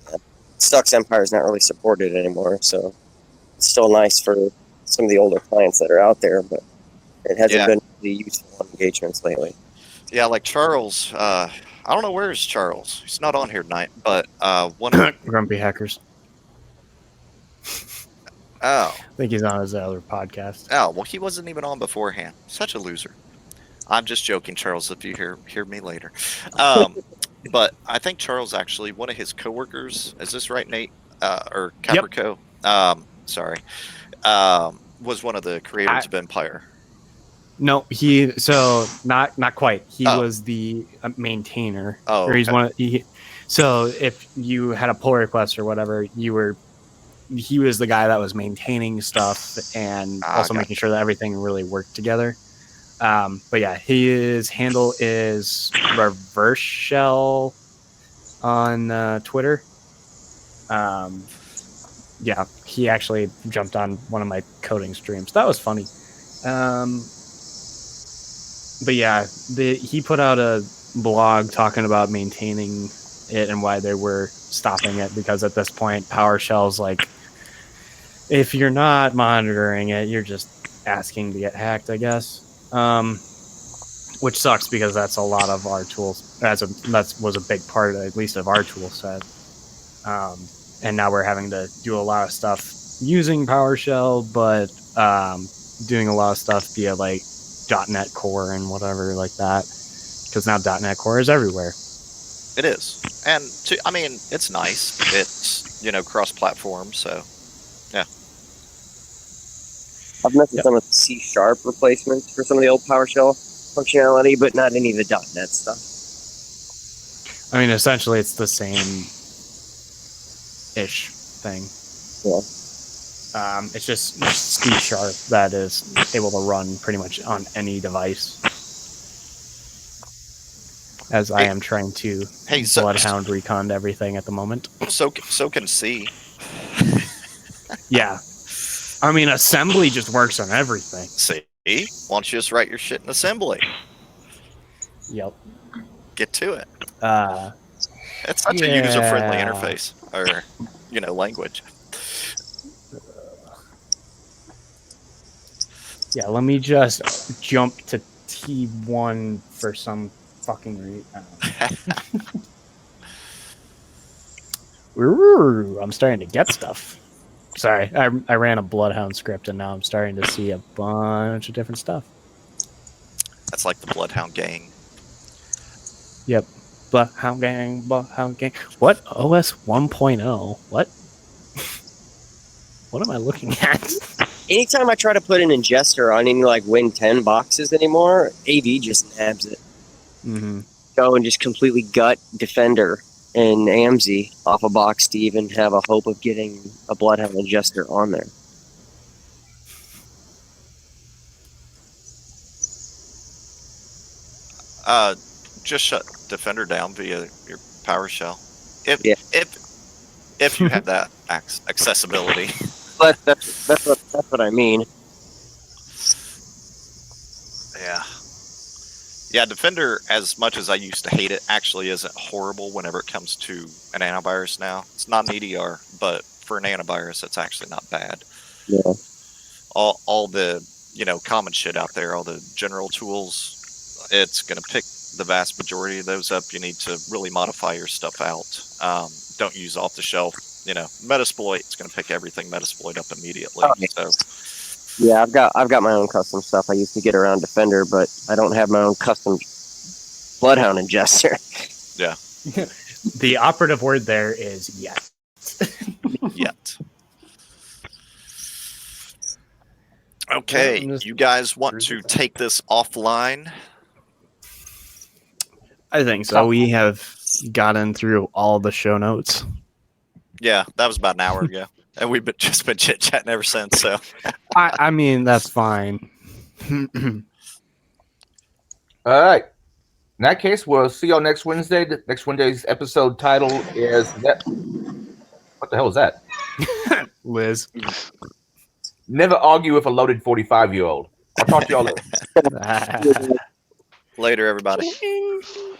Yeah. Sucks Empire is not really supported anymore, so it's still nice for some of the older clients that are out there, but it hasn't been really useful in engagements lately. Yeah, like Charles, I don't know where is Charles. He's not on here tonight, but one of Grumpy Hackers. Oh. I think he's on his other podcast. Oh, well, he wasn't even on beforehand. Such a loser. I'm just joking, Charles, if you hear me later. But I think Charles actually, one of his coworkers, is this right, Nate? Or Caprico? Yep. Sorry. Was one of the creators of Empire. No, not quite. He was the maintainer. Oh, or he's okay. So if you had a pull request or whatever, he was the guy that was maintaining stuff and also making sure that everything really worked together. But yeah, his handle is Reverse Shell on Twitter. Yeah, he actually jumped on one of my coding streams. That was funny. But yeah, he put out a blog talking about maintaining it and why they were stopping it, because at this point, PowerShell's like, if you're not monitoring it, you're just asking to get hacked, I guess. Which sucks, because that's a lot of our tools. That was a big part, at least, of our tool set. And now we're having to do a lot of stuff using PowerShell, but doing a lot of stuff via like .NET Core and whatever like that, because now .NET Core is everywhere. It is, and I mean, it's nice. It's cross-platform, so yeah. I've messed with some of the C# replacements for some of the old PowerShell functionality, but not any of the .NET stuff. I mean, essentially, it's the same ish thing. Yeah. It's just C# that is able to run pretty much on any device. As I am trying to Bloodhound recon everything at the moment. So can C. Yeah. I mean, assembly just works on everything. See? Why don't you just write your shit in assembly? Yep. Get to it. It's such a user-friendly interface, or language. Yeah, let me just jump to T1 for some fucking reason. I'm starting to get stuff. Sorry, I ran a Bloodhound script, and now I'm starting to see a bunch of different stuff. That's like the Bloodhound gang. Yep. Bloodhound gang. What? OS 1.0? What? What am I looking at? Anytime I try to put an ingester on any like Win 10 boxes anymore, AV just nabs it. Mm-hmm. Go and just completely gut Defender and AMZ off a box to even have a hope of getting a Bloodhound ingester on there. Just shut Defender down via your PowerShell. If you have that accessibility. But that's what I mean. Yeah, Defender, as much as I used to hate it, actually isn't horrible whenever it comes to an antivirus now. It's not an EDR, but for an antivirus, it's actually not bad. Yeah. All the common shit out there, all the general tools, it's going to pick the vast majority of those up. You need to really modify your stuff out. Don't use off the shelf. Metasploit. It's going to pick everything Metasploit up immediately. Okay. So. Yeah, I've got my own custom stuff I used to get around Defender, but I don't have my own custom Bloodhound ingester. Yeah. The operative word there is yet. Yet. Okay, you guys want to take this offline? I think so. We have gotten through all the show notes. Yeah, that was about an hour ago. And we've just been chit-chatting ever since, so. I mean, that's fine. All right. In that case, we'll see y'all next Wednesday. Next Wednesday's episode title is... What the hell is that? Liz. Never argue with a loaded 45-year-old. I'll talk to y'all later. Later, everybody.